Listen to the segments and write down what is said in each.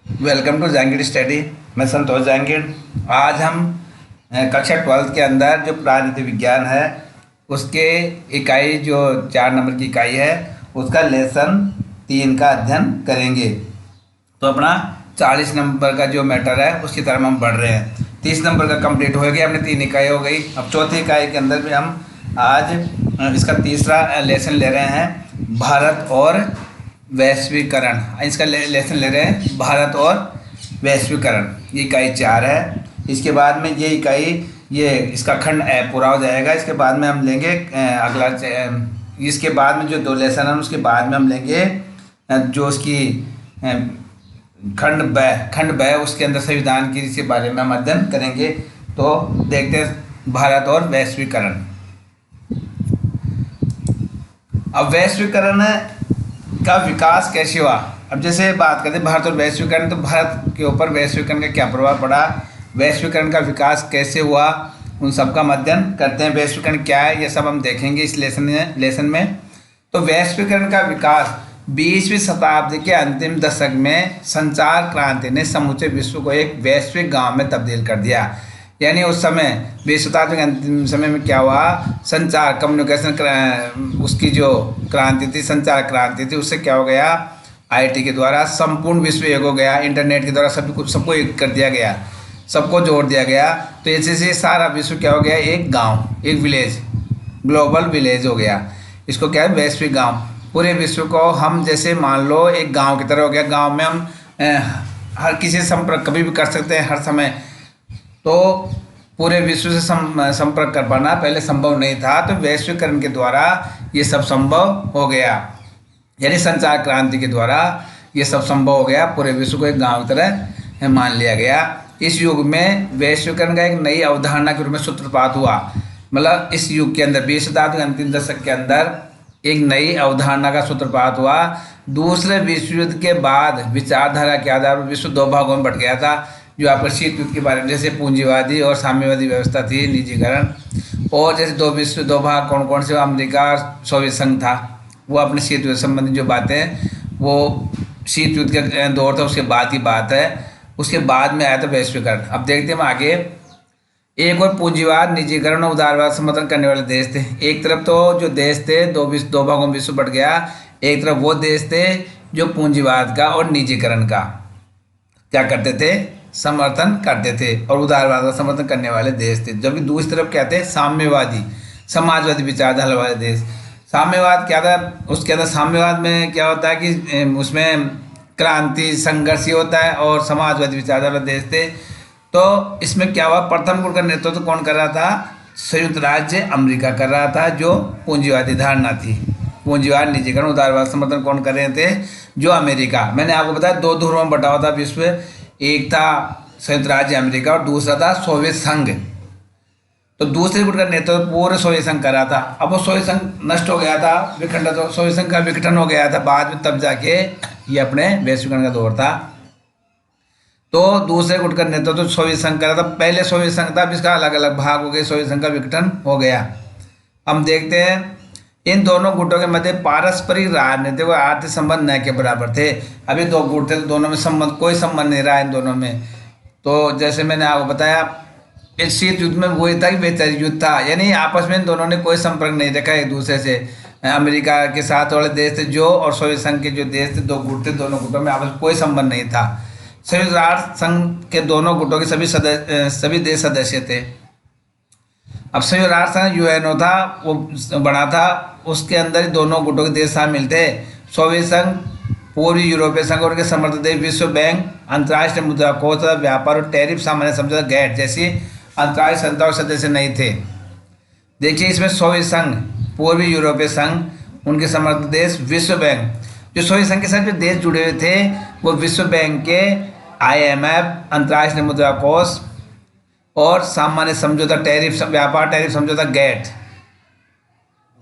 Welcome to Jahangir study. मैं संतोष जहांगीर। आज हम कक्षा 12th के अंदर जो प्राणित विज्ञान है उसके इकाई जो 4 नंबर की इकाई है उसका लेसन 3 का अध्ययन करेंगे। तो अपना 40 नंबर का जो मैटर है उसकी तरफ हम बढ़ रहे हैं। 30 नंबर का कंप्लीट हो गया, अपने 3 इकाई हो गई। अब चौथी इकाई के अंदर भी हम आज इसका तीसरा लेसन ले रहे हैं, भारत और वैश्वीकरण। इसका लेसन ले रहे हैं भारत और वैश्वीकरण। ये इकाई 4 है। इसके बाद में ये इकाई इसका खंड पूरा हो जाएगा। इसके बाद में हम लेंगे अगला इसके बाद में जो 2 लेसन हैं उसके बाद में हम लेंगे जो उसकी खंड ब उसके अंदर संविधान की इसके बारे में हम अध्ययन करेंगे। तो देखते हैं भारत और वैश्वीकरण। अब वैश्वीकरण का विकास कैसे हुआ। अब जैसे बात करते हैं भारत और वैश्वीकरण, तो भारत के ऊपर वैश्वीकरण का क्या प्रभाव पड़ा, वैश्वीकरण का विकास कैसे हुआ, उन सब का अध्ययन करते हैं। वैश्वीकरण क्या है ये सब हम देखेंगे इस लेसन में। तो वैश्वीकरण का विकास 20वीं शताब्दी के अंतिम दशक में संचार क्रांति ने समूचे विश्व को एक वैश्विक गांव में तब्दील कर दिया। यानी उस समय 20वीं शताब्दी के अंतिम समय में क्या हुआ, संचार कम्युनिकेशन उसकी जो क्रांति थी, संचार क्रांति थी, उससे क्या हो गया, आईटी के द्वारा संपूर्ण विश्व एक हो गया। इंटरनेट के द्वारा सबको एक कर दिया गया, सबको जोड़ दिया गया। तो ऐसे से सारा विश्व क्या हो गया, एक गांव, एक विलेज, ग्लोबल विलेज हो गया। इसको क्या है, वैश्विक गांव। पूरे विश्व को हम जैसे मान लो एक गांव की तरह हो गया। गांव में हम हर किसी से संपर्क कभी भी कर सकते हैं, हर समय। तो पूरे विश्व से संपर्क कर पाना पहले संभव नहीं था। तो वैश्वीकरण के द्वारा ये सब संभव हो गया, यानी संचार क्रांति के द्वारा ये सब संभव हो गया। पूरे विश्व को एक गांव की तरह मान लिया गया। इस युग में वैश्वीकरण का एक नई अवधारणा के रूप में सूत्रपात हुआ। मतलब इस युग के अंदर 20वीं शताब्दी के अंतिम दशक के अंदर एक नई अवधारणा का सूत्रपात हुआ। दूसरे विश्व युद्ध के बाद विचारधारा के आधार पर विश्व 2 भागों में बट गया था। जो आपका शीत युद्ध के बारे में, जैसे पूंजीवादी और साम्यवादी व्यवस्था थी, निजीकरण। और जैसे 2 भाग कौन कौन से, अमेरिका और सोवियत संघ था। वो अपने शीत युद्ध संबंधी जो बातें, वो शीत युद्ध का दौर था उसके बाद की बात है। उसके बाद में आया था वैश्वीकरण। अब देखते हैं हम आगे। एक और पूंजीवाद, निजीकरण और उदारवाद समर्थन करने वाले देश थे। एक तरफ तो जो देश थे 2 भागों में विश्व बट गया। एक तरफ वो देश थे जो पूंजीवाद का और निजीकरण का क्या करते थे, समर्थन करते थे, और उदारवाद का समर्थन करने वाले देश थे। जबकि दूसरी तरफ क्या थे, साम्यवादी, समाजवादी विचारधारा वाले देश। साम्यवाद क्या था, उसके अंदर साम्यवाद में क्या होता है कि उसमें क्रांति संघर्ष होता है, और समाजवादी विचारधारा देश थे। तो इसमें क्या हुआ, प्रथम गुट का नेतृत्व कौन कर रहा था, संयुक्त राज्य अमेरिका कर रहा था, जो पूंजीवादी धारणा थी। पूंजीवाद, निजीकरण, उदारवाद समर्थन कौन कर रहे थे, जो अमेरिका। मैंने आपको बताया 2 ध्रुवों में बटा हुआ था विश्व। एक था संयुक्त राज्य अमेरिका और दूसरा था सोवियत संघ। तो दूसरे गुट का नेतृत्व पूरे सोवियत संघ कर रहा था। अब वो सोवियत संघ नष्ट हो गया था, विखंडित, तो सोवियत संघ का विघटन हो गया था बाद में, तब जाके ये अपने वैश्वीकरण का दौर था। तो दूसरे गुट का नेतृत्व तो सोवियत संघ कर रहा था। पहले सोवियत संघ था, अब इसका अलग अलग भाग हो गए, सोवियत संघ का विघटन हो गया। हम देखते हैं इन दोनों गुटों के मध्य पारस्परिक राजनीतिक और आर्थिक संबंध न के बराबर थे। अभी 2 गुट थे, दोनों में संबंध, कोई संबंध नहीं रहा इन दोनों में। तो जैसे मैंने आपको बताया, इस शीत युद्ध में वही था कि वैचारिक युद्ध था, यानी आपस में इन दोनों ने कोई संपर्क नहीं रखा एक दूसरे से। अमेरिका के साथ वाले देश थे जो, और सोवियत संघ के जो देश थे, 2 गुट थे, दोनों गुटों में आपस में कोई संबंध नहीं था। संयुक्त राष्ट्र संघ के दोनों गुटों के सभी देश सदस्य थे। अब संयुक्त राष्ट्र संघ यूएनओ था, वो बना था, उसके अंदर दोनों गुटों के देश शामिल थे। सोवियत संघ, पूर्वी यूरोपीय संघ और उनके समर्थित देश, विश्व बैंक, अंतर्राष्ट्रीय मुद्रा कोष, व्यापार और टैरिफ सामान्य समझौता गैट जैसी अंतर्राष्ट्रीय संस्थाओं के सदस्य नहीं थे। देखिए इसमें सोवियत संघ, पूर्वी यूरोपीय संघ, उनके समर्थित देश, विश्व बैंक। जो सोवियत संघ के साथ जो देश जुड़े हुए थे वो विश्व बैंक के IMF, अंतर्राष्ट्रीय मुद्रा कोष और सामान्य समझौता टैरिफ, व्यापार टैरिफ समझौता गैट,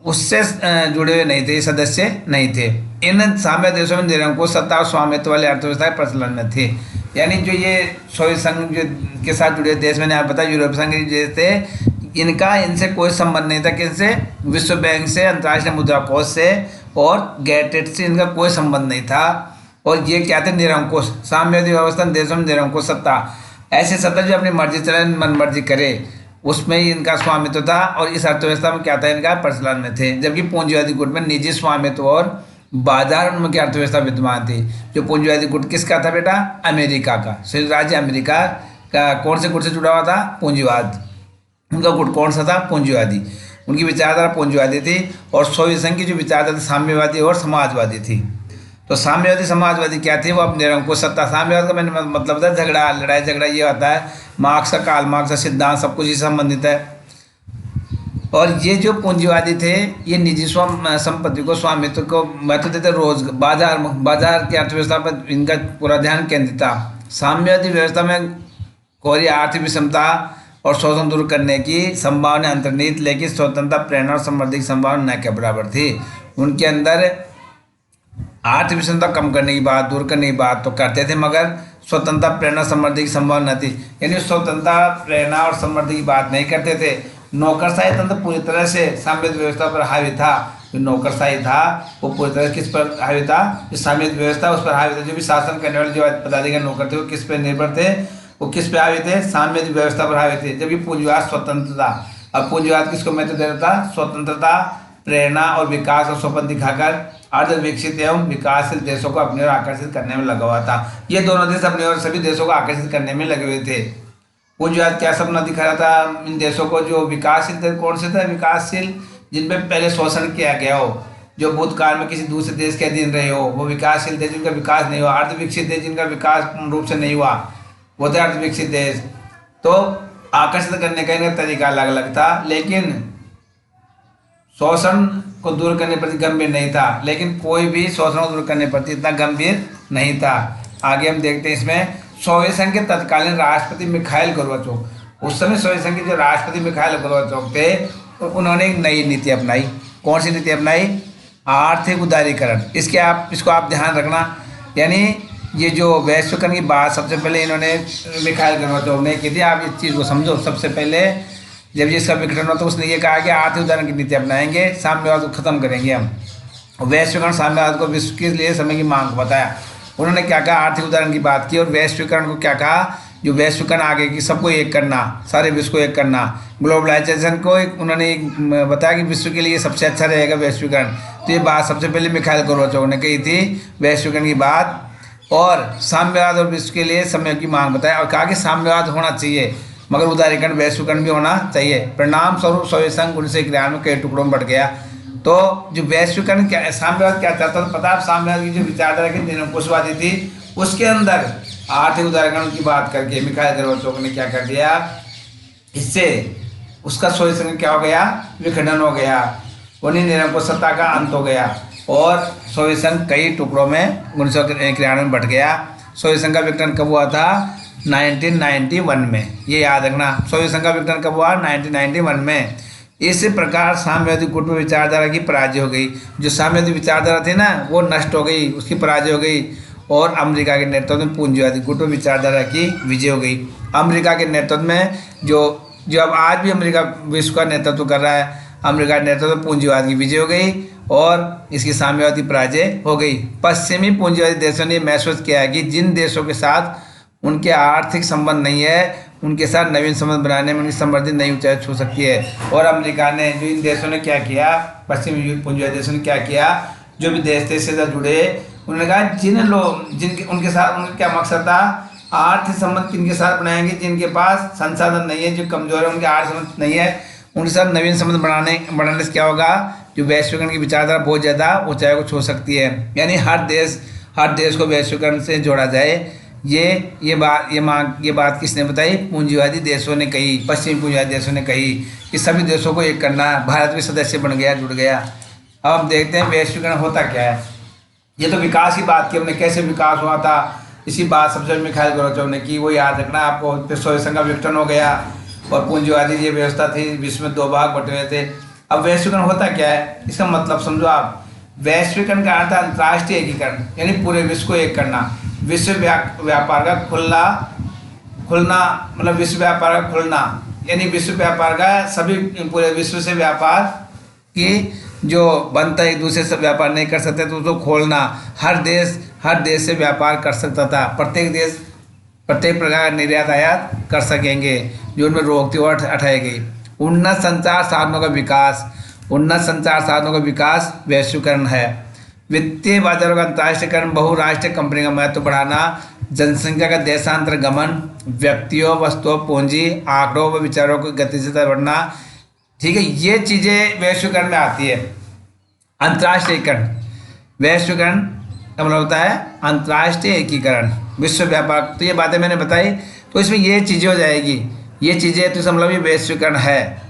उससे जुड़े हुए नहीं थे, सदस्य नहीं थे। इन साम्य देशों में निरंकुश सत्ता और स्वामित्व वाली अर्थव्यवस्था के प्रचलन में थी। यानी जो ये सोवियत संघ जो के साथ जुड़े देश, मैंने आप बताया यूरोपीय संघ के थे, इनका इनसे कोई संबंध नहीं था। किससे, विश्व बैंक से, अंतर्राष्ट्रीय मुद्रा कोष से और गैटेट से इनका कोई संबंध नहीं था। और ये क्या थे, निरंकुश। साम्यवादी व्यवस्था देशों में निरंकुश सत्ता, ऐसी सत्ता जो अपनी मर्जी चले, मन मर्जी करे, उसमें ही इनका स्वामित्व था। और इस अर्थव्यवस्था में क्या था, इनका प्रचलन में थे। जबकि पूंजीवादी गुट में निजी स्वामित्व और बाजार उन्मुख की अर्थव्यवस्था विद्यमान थी। जो पूंजीवादी गुट किसका था बेटा, अमेरिका का, संयुक्त राज्य अमेरिका का कौन से गुट से जुड़ा हुआ था, पूंजीवाद। उनका गुट कौन सा था, पूंजीवादी। उनकी विचारधारा पूंजीवादी थी। और सोवियत संघ की जो विचारधारा साम्यवादी और समाजवादी थी। तो साम्यवादी समाजवादी क्या थी, वो अपने निरंकुश सत्ता। साम्यवाद का मैंने मतलब था झगड़ा, लड़ाई झगड़ा ये होता है, मार्क्स का, कार्ल मार्क्स का सिद्धांत सब कुछ इससे संबंधित है। और ये जो पूंजीवादी थे, ये निजी संपत्ति को, स्वामित्व को महत्व देते, बाजार की अर्थव्यवस्था पर इनका पूरा ध्यान केंद्रित था। साम्यवादी व्यवस्था में कोरी आर्थिक विषमता और शोषण दूर करने की संभावना अंतर्निहित, लेकिन स्वतंत्रता, प्रेरणा और समृद्धि की संभावना न के बराबर थी। उनके अंदर आर्थिक विषमता कम करने की बात, दूर करने की बात तो करते थे, मगर स्वतंत्रता, प्रेरणा, समृद्धि की संभावना थी। यानी स्वतंत्रता, प्रेरणा और समृद्धि की बात नहीं करते थे। नौकरशाही तंत्र पूरी तरह से साम्यवादी व्यवस्था पर हावी था। जो नौकरशाही था वो पूरी तरह किस पर हावी था, जो साम्यवादी व्यवस्था उस पर हावी था। जो भी शासन करने वाले जो पदाधिकारी नौकर थे वो किस पर निर्भर थे, वो किस पे हावी थे, साम्यवादी व्यवस्था पर हावी थे। जबकि पूंजीवाद स्वतंत्र था। अब पूंजीवाद किसको महत्व दे रहा था, स्वतंत्रता, प्रेरणा और विकास और स्वप्न दिखाकर अर्ध विकसित एवं विकासशील देशों को अपनी ओर आकर्षित करने में लगा हुआ था। ये दोनों देश अपनी ओर सभी देशों को आकर्षित करने में लगे हुए थे। पूंजीवाद क्या सपना दिखा रहा था इन देशों को, जो विकासशील थे, कौन से थे, विकासशील जिनमें पहले शोषण किया गया हो, जो भूतकाल में किसी दूसरे देश के अधीन रहे हो, वो विकासशील थे जिनका विकास नहीं हुआ। अर्ध विकसित देश जिनका विकास पूर्ण रूप से नहीं हुआ, वो थे अर्ध विकसित देश। तो आकर्षित करने का इनका तरीका अलग अलग था, लेकिन शोषण को दूर करने प्रति गंभीर नहीं था। लेकिन कोई भी शोषण को दूर करने प्रति इतना गंभीर नहीं था। आगे हम देखते हैं इसमें, सोवियत संघ के तत्कालीन राष्ट्रपति मिखाइल गोर्बाचोव, उस समय सोवियत संघ के जो राष्ट्रपति मिखाइल गोर्बाचोव थे, तो उन्होंने एक नई नीति अपनाई। कौन सी नीति अपनाई, आर्थिक उदारीकरण। इसको आप ध्यान रखना। यानी ये जो वैश्वीकरण की बात सबसे पहले इन्होंने मिखाइल गोर्बाचोव ने की थी। आप इस चीज़ को समझो। सबसे पहले जब ये इसका विघटन हुआ तो उसने ये कहा कि आर्थिक उदारीकरण की नीति अपनाएंगे, साम्यवाद को खत्म करेंगे हम। वैश्वीकरण, साम्यवाद को विश्व के लिए समय की मांग को बताया। उन्होंने क्या कहा, आर्थिक उदारीकरण की बात की। और वैश्वीकरण को क्या कहा, जो वैश्वीकरण आगे की सबको एक करना, सारे विश्व को एक करना। ग्लोबलाइजेशन को उन्होंने बताया कि विश्व के लिए सबसे अच्छा रहेगा वैश्वीकरण। तो ये बात सबसे पहले मिखाइल गोर्बाचोव ने कही थी, वैश्वीकरण की बात। और साम्यवाद और विश्व के लिए समय की मांग बताया, और कहा कि साम्यवाद होना चाहिए मगर उदारीकरण, वैश्वीकरण भी होना चाहिए। परिणाम स्वरूप सोवियत संघ 1991 में कई टुकड़ों में बढ़ गया। तो जो वैश्वीकरण क्या, साम्यवाद क्या चाहता था पता है, साम्यवाद की जो विचारधारा की निरंकुशवादी थी, उसके अंदर आर्थिक उदारीकरण की बात करके मिखाइल गोर्बाचोव ने क्या कर दिया, इससे उसका सोवियत संघ क्या हो गया, विखंडन हो गया। उन्हीं निरंकुश सत्ता का अंत हो गया और सोवियत संघ कई टुकड़ों में 1991 में बढ़ गया। सोवियत संघ का विघटन कब हुआ था, 1991 में। ये याद रखना, सोवियत संघ का विघटन कब हुआ, 1991 में। इस प्रकार साम्यवादी गुट में विचारधारा की पराजय हो गई। जो साम्यवादी विचारधारा थी ना, वो नष्ट हो गई, उसकी पराजय हो गई। और अमेरिका के नेतृत्व में पूंजीवादी गुट में विचारधारा की विजय हो गई। अमेरिका के नेतृत्व में जो अब आज भी अमेरिका विश्व का नेतृत्व कर रहा है, अमेरिका के नेतृत्व में पूंजीवाद की विजय हो गई और इसकी साम्यवादी पराजय हो गई। पश्चिमी पूंजीवादी देशों ने महसूस किया है कि जिन देशों के साथ उनके आर्थिक संबंध नहीं है, उनके साथ नवीन संबंध बनाने में उनकी समृद्धि नई ऊंचाई छू सकती है। और अमेरिका ने, जो इन देशों ने क्या किया, पश्चिमी पूंजीवादी देशों ने क्या किया, जो भी देश थे इससे जुड़े, उन्होंने कहा जिन लोग जिनके उनके साथ उनका क्या मकसद था, आर्थिक संबंध किनके साथ बनाएंगे, जिनके पास संसाधन नहीं है, जो कमजोर है, उनके आर्थिक संबंध नहीं है, उनके साथ नवीन संबंध बनाने से क्या होगा, जो वैश्वीकरण की विचारधारा बहुत ज़्यादा ऊंचाई को छू सकती है। यानी हर देश को वैश्वीकरण से जोड़ा जाए। ये बात किसने बताई, पूंजीवादी देशों ने कही, पश्चिमी पूंजीवादी देशों ने कही कि सभी देशों को एक करना है। भारत भी सदस्य बन गया, जुड़ गया। अब हम देखते हैं वैश्वीकरण होता क्या है। ये तो विकास की बात की हमने, कैसे विकास हुआ था, इसी बात सबसे मिखाइल गोर्बाचोव ने की, वो याद रखना आपको। फिर सोवियत संघ का विघटन हो गया और पूंजीवादी ये व्यवस्था थी, विश्व में दो भाग बटे हुए थे। अब वैश्वीकरण होता क्या है, इसका मतलब समझो आप। वैश्वीकरण का अर्थ अंतर्राष्ट्रीय एकीकरण, यानी पूरे विश्व को एक करना। विश्व व्यापार का खुलना मतलब विश्व व्यापार का खुलना, यानी विश्व व्यापार का सभी पूरे विश्व से व्यापार की जो बनता है एक दूसरे से व्यापार नहीं कर सकते तो उसको खोलना, हर देश से व्यापार कर सकता था, प्रत्येक देश प्रत्येक प्रकार का निर्यात आयात कर सकेंगे, जो उनमें रोक थी वो हटाई गई। उन्नत संचार साधनों का विकास, उन्नत संचार साधनों का विकास वैश्वीकरण है। वित्तीय बाजारों का अंतर्राष्ट्रीयकरण, बहुराष्ट्रीय कंपनी का महत्व बढ़ाना, जनसंख्या का देशांतर गमन, व्यक्तियों, वस्तुओं, पूंजी, आंकड़ों व विचारों की गतिशीलता बढ़ना। ठीक है, ये चीजें वैश्वीकरण में आती है। अंतर्राष्ट्रीयकरण, वैश्वीकरण का मतलब होता है अंतर्राष्ट्रीय एकीकरण, विश्व व्यापार। तो ये बातें मैंने बताई, तो इसमें ये चीजें हो जाएगी, ये चीजें तो मतलब ये वैश्वीकरण है।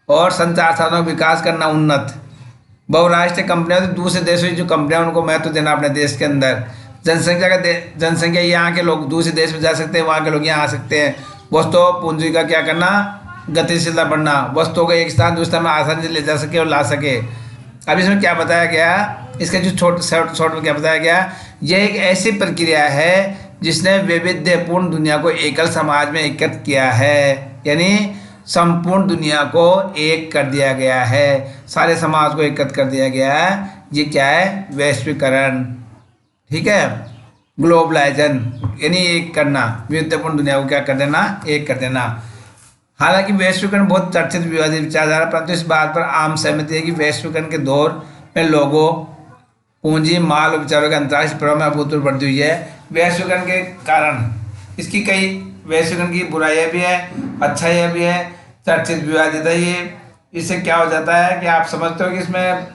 और संचार साधनों का विकास करना, उन्नत। बहुराष्ट्रीय कंपनियां, तो दूसरे देशों की जो कंपनियां उनको महत्व देना अपने देश के अंदर। जनसंख्या, यहाँ के लोग दूसरे देश में जा सकते हैं, वहाँ के लोग यहाँ आ सकते हैं। वस्तुओं पूंजी का क्या करना, गतिशीलता बढ़ना, वस्तुओं को एक स्थान दूसरे स्थान में आसानी से ले जा सके और ला सके। अब इसमें क्या बताया गया, इसका जो शॉर्ट में क्या बताया गया, यह एक ऐसी प्रक्रिया है जिसने वैविध्यपूर्ण दुनिया को एकल समाज में एकत्र किया है, यानी संपूर्ण दुनिया को एक कर दिया गया है, सारे समाज को एकत्र कर दिया गया है। ये क्या है, वैश्वीकरण। ठीक है, ग्लोबलाइजेशन, यानी एक करना, वैविध्यपूर्ण दुनिया को क्या कर देना, एक कर देना। हालांकि वैश्वीकरण बहुत चर्चित विवादित विचारधारा, परंतु इस बात पर आम सहमति है कि वैश्वीकरण के दौर में लोगों, पूंजी, माल और विचारों के अंतर्राष्ट्रीय प्रभाव में अभूतपूर्व वृद्धि हुई है। वैश्वीकरण के कारण इसकी कई वैश्वीकरण की बुराइयां भी है, अच्छाइयाँ भी है, चर्चित विवादित है ये। इससे क्या हो जाता है कि आप समझते हो कि इसमें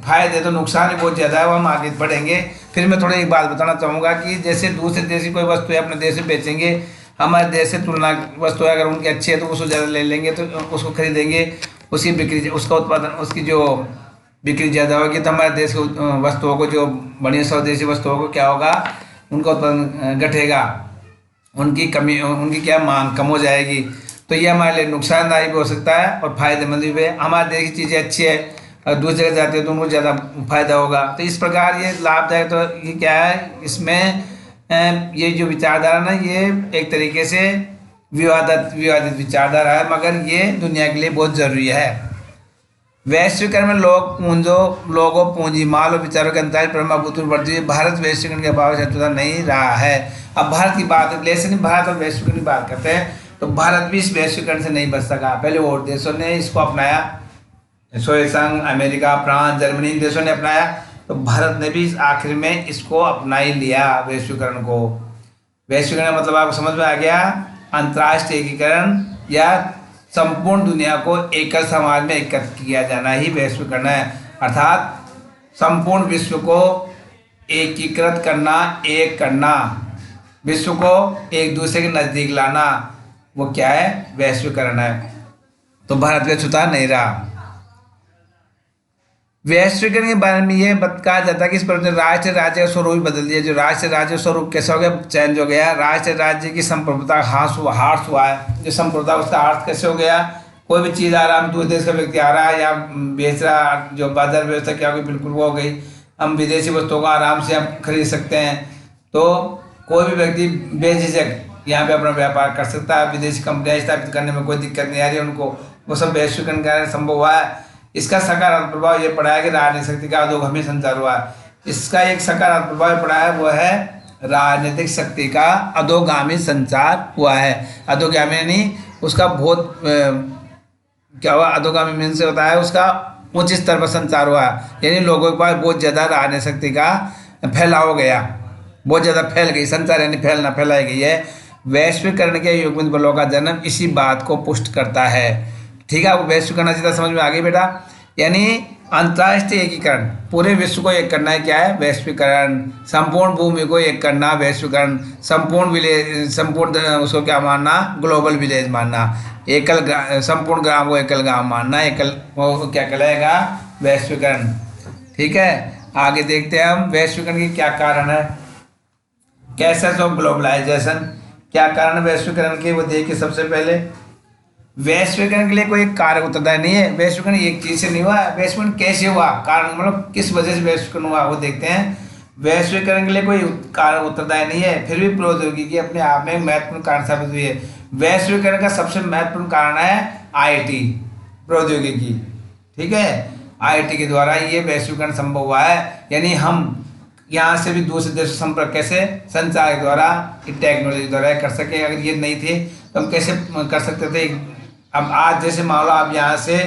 फायदे तो नुकसान ही बहुत ज़्यादा है, वो हम आगे बढ़ेंगे। फिर मैं थोड़ी एक बात बताना चाहूँगा कि जैसे दूसरे देश की कोई वस्तु है अपने देश में बेचेंगे, हमारे देश से तुलना वस्तु है, अगर उनकी अच्छी है तो उसको ज़्यादा ले लेंगे, तो उसको खरीदेंगे, उसकी बिक्री, उसका उत्पादन, उसकी जो बिक्री ज़्यादा होगी, तो हमारे देश की वस्तुओं को, जो बढ़िया स्वदेशी वस्तुओं को क्या होगा, उनका उत्पादन घटेगा, उनकी कमी, उनकी क्या मांग कम हो जाएगी। तो ये हमारे लिए नुकसानदायक भी हो सकता है और फायदेमंद भी है। हमारे देश की चीज़ें अच्छी है, अगर दूसरी जगह जाती है तो उनको ज़्यादा फायदा होगा। तो इस प्रकार ये लाभदायक, तो ये क्या है, इसमें ये जो विचारधारा ना, ये एक तरीके से विवादित विचारधारा है, मगर ये दुनिया के लिए बहुत ज़रूरी है। वैश्वीकरण में लोगों, पूंजी, माल और विचारों के अंतर्राष्ट्रीय प्रभाव अभूतपूर्व वृद्धि हुई। भारत वैश्वीकरण के अभाव शत्रुता नहीं रहा है। अब भारत की बात, लेकिन भारत और वैश्वीकरण की बात करते हैं, तो भारत भी इस वैश्वीकरण से नहीं बच सका। पहले और देशों ने इसको अपनाया, सोवियत संघ, अमेरिका, फ्रांस, जर्मनी, इन देशों ने अपनाया, तो भारत ने भी आखिर में इसको अपना ही लिया, वैश्वीकरण को। वैश्वीकरण मतलब आपको समझ में आ गया, अंतर्राष्ट्रीय एकीकरण या संपूर्ण दुनिया को एकल समाज में एकत्र किया जाना ही वैश्वीकरण है, अर्थात संपूर्ण विश्व को एकीकृत करना, एक करना, विश्व को एक दूसरे के नज़दीक लाना, वो क्या है, वैश्वीकरण है। तो भारत वैश्विकता नहीं रहा। वैश्वीकरण के बारे में ये कहा जाता है कि इस पर राष्ट्र राज्य का स्वरूप बदल दिया। जो राष्ट्र राज्य स्वरूप कैसा हो गया, चेंज हो गया। राष्ट्र राज्य की संप्रभुता हार्स हुआ है। जो संप्रभुता, उसका अर्थ कैसे हो गया, कोई भी चीज़ आ रहा है, दूसरे देश का व्यक्ति आ रहा है या बेच रहा, जो बाजार व्यवस्था क्या होगी, बिल्कुल वो हो गई। हम विदेशी वस्तुओं को आराम से हम खरीद सकते हैं, तो कोई भी व्यक्ति बेझिझक यहाँ पे अपना व्यापार कर सकता है। विदेशी कंपनियाँ स्थापित करने में कोई दिक्कत नहीं आ रही है उनको, वो सब वैश्वीकरण का संभव हुआ है। इसका सकारात्मक प्रभाव ये पड़ा है कि राजनीतिक शक्ति का अधोगामी संचार हुआ है। इसका एक सकारात्मक प्रभाव पड़ा है, वो है राजनीतिक शक्ति का अधोगामी संचार हुआ है। अधोगामी यानी उसका बहुत क्या हुआ, अधोगामी मीन से होता है उसका उच्च स्तर पर संचार हुआ है, यानी लोगों के पास बहुत ज़्यादा राजनीतिक शक्ति का फैलाव हो गया, बहुत ज़्यादा फैल गई। संचार यानी फैलना, फैलाई गई है। वैश्वीकरण के युग्मित बलों का जन्म इसी बात को पुष्ट करता है। ठीक है, आपको वैश्वीकरण सीधा समझ में आ गई बेटा, यानी अंतर्राष्ट्रीय एकीकरण, पूरे विश्व को एक करना है, क्या है, वैश्वीकरण। संपूर्ण भूमि को एक करना, वैश्वीकरण। संपूर्ण विलेज, संपूर्ण उसको क्या मानना, ग्लोबल विलेज मानना। संपूर्ण ग्राम को एकल गांव मानना, एकल वो क्या कहलाएगा, वैश्वीकरण। ठीक है, आगे देखते हैं हम वैश्वीकरण के क्या कारण है। कैसेस ऑफ ग्लोबलाइजेशन, क्या कारण वैश्वीकरण के, वो देखिए। सबसे पहले वैश्वीकरण के लिए कोई कारक उत्तरदायी नहीं है। वैश्वीकरण एक चीज से नहीं हुआ, वैश्वीकरण कैसे हुआ, कारण मतलब किस वजह से वैश्वीकरण हुआ, वो देखते हैं। वैश्वीकरण के लिए कोई कारक उत्तरदायी नहीं है, फिर भी प्रौद्योगिकी अपने आप में महत्वपूर्ण कारण साबित हुई है। वैश्वीकरण का सबसे महत्वपूर्ण कारण है IT, प्रौद्योगिकी। ठीक है, आईटी के द्वारा ये वैश्वीकरण संभव हुआ है। यानी हम यहाँ से भी दूसरे देशों से संपर्क कैसे संचार के द्वारा, टेक्नोलॉजी द्वारा कर सके। अगर ये नहीं थे तो हम कैसे कर सकते थे। अब आज जैसे मान लो आप यहाँ से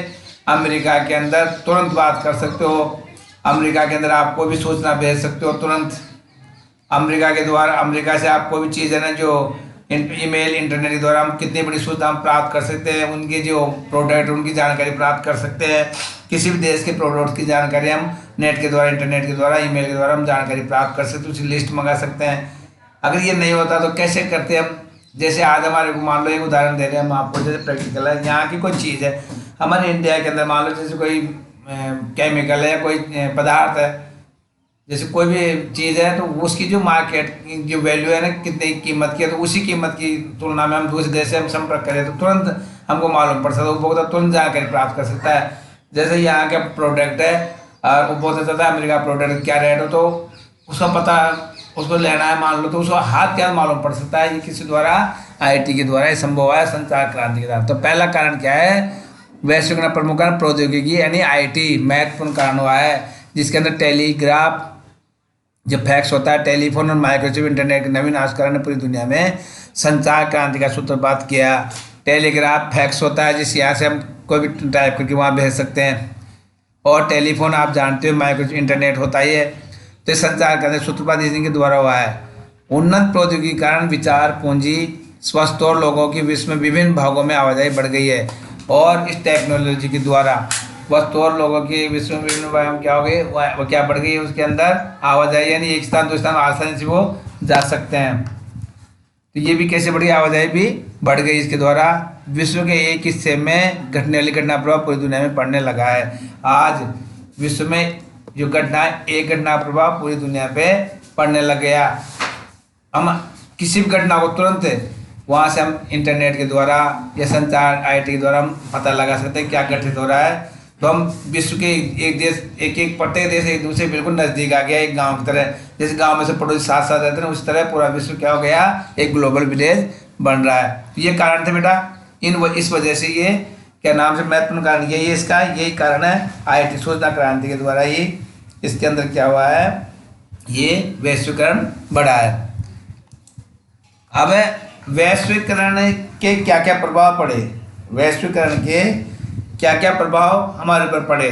अमेरिका के अंदर तुरंत बात कर सकते हो, अमेरिका के अंदर आप कोई भी सूचना भेज सकते हो तुरंत। अमेरिका के द्वारा, अमेरिका से आप कोई भी चीज़ है ना जो ईमेल इंटरनेट के द्वारा हम कितनी बड़ी सूचना हम प्राप्त कर सकते हैं, उनके जो प्रोडक्ट उनकी जानकारी प्राप्त कर सकते हैं। किसी भी देश के प्रोडक्ट की जानकारी हम नेट के द्वारा, इंटरनेट के द्वारा, ईमेल के द्वारा हम जानकारी प्राप्त कर सकते हैं, उसकी लिस्ट मंगा सकते हैं। अगर ये नहीं होता तो कैसे करते हम। जैसे आज हमारे को मान लो एक उदाहरण दे रहे हैं हम आपको, जैसे प्रैक्टिकल है, यहाँ की कोई चीज़ है हमारे इंडिया के अंदर, मान लो जैसे कोई केमिकल है या कोई पदार्थ है, जैसे कोई भी चीज़ है तो उसकी जो मार्केट की जो वैल्यू है ना कितनी कीमत की है, तो उसी कीमत की तुलना में हम दूसरे देश से हम संपर्क करें तो तुरंत हमको मालूम पड़ सकता है, उपभोक्ता तुरंत जानकारी प्राप्त कर सकता है। जैसे यहाँ का प्रोडक्ट है और उपभोक्ता चाहता है अमेरिका प्रोडक्ट क्या रेट हो, तो उसका पता उसको लेना है मान लो, तो उसको हाथ क्या मालूम पड़ सकता है। ये किसी द्वारा, आईटी के द्वारा ये संभव है, संचार क्रांति के द्वारा। तो पहला कारण क्या है, वैश्वीकरण प्रमुख कारण प्रौद्योगिकी यानी आईटी महत्वपूर्ण कारण हुआ है, जिसके अंदर टेलीग्राफ जो फैक्स होता है, टेलीफोन और माइक्रोचिप इंटरनेट के नवीन आविष्कार ने पूरी दुनिया में संचार क्रांति का सूत्रपात किया। टेलीग्राफ फैक्स होता है जिस यहाँ से हम कोई भी टाइप करके वहाँ भेज सकते हैं, और टेलीफोन आप जानते हो, माइक्रोचिप इंटरनेट होता ही है। तो संचार क्रांति सूत्रपात इसी के द्वारा हुआ है। उन्नत प्रौद्योगिकी के कारण विचार पूंजी स्वस्थ और लोगों की विश्व में विभिन्न भागों में आवाजाही बढ़ गई है, और इस टेक्नोलॉजी के द्वारा वस्तु और लोगों की विश्व में विभिन्न भागों में क्या हो गई, वो क्या बढ़ गई है, उसके अंदर आवाजाही, यानी एक स्थान दूसरे स्थान आसानी से वो जा सकते हैं। तो ये भी कैसे बढ़ गई, आवाजाही भी बढ़ गई इसके द्वारा। विश्व के एक हिस्से में घटने वाली घटना प्रभाव पूरी दुनिया में पड़ने लगा है। आज विश्व में जो घटना, एक घटना प्रभाव पूरी दुनिया पे पड़ने लग गया। हम किसी भी घटना को तुरंत वहाँ से हम इंटरनेट के द्वारा या संचार आईटी के द्वारा हम पता लगा सकते हैं क्या घटित हो रहा है। तो हम विश्व के एक देश, एक प्रत्येक देश एक दूसरे बिल्कुल नज़दीक आ गया, एक गांव की तरह। जैसे गांव में से पड़ोसी साथ साथ रहते हैं, उस तरह पूरा विश्व क्या हो गया, एक ग्लोबल विलेज बन रहा है। तो ये कारण थे बेटा, इस वजह से ये क्या नाम से महत्वपूर्ण कारण यही है, इसका यही कारण है आईटी सूचना क्रांति के द्वारा ही इसके अंदर क्या हुआ है, ये वैश्वीकरण बढ़ा है। अब वैश्वीकरण के क्या क्या प्रभाव पड़े, वैश्वीकरण के क्या क्या प्रभाव हमारे ऊपर पड़े।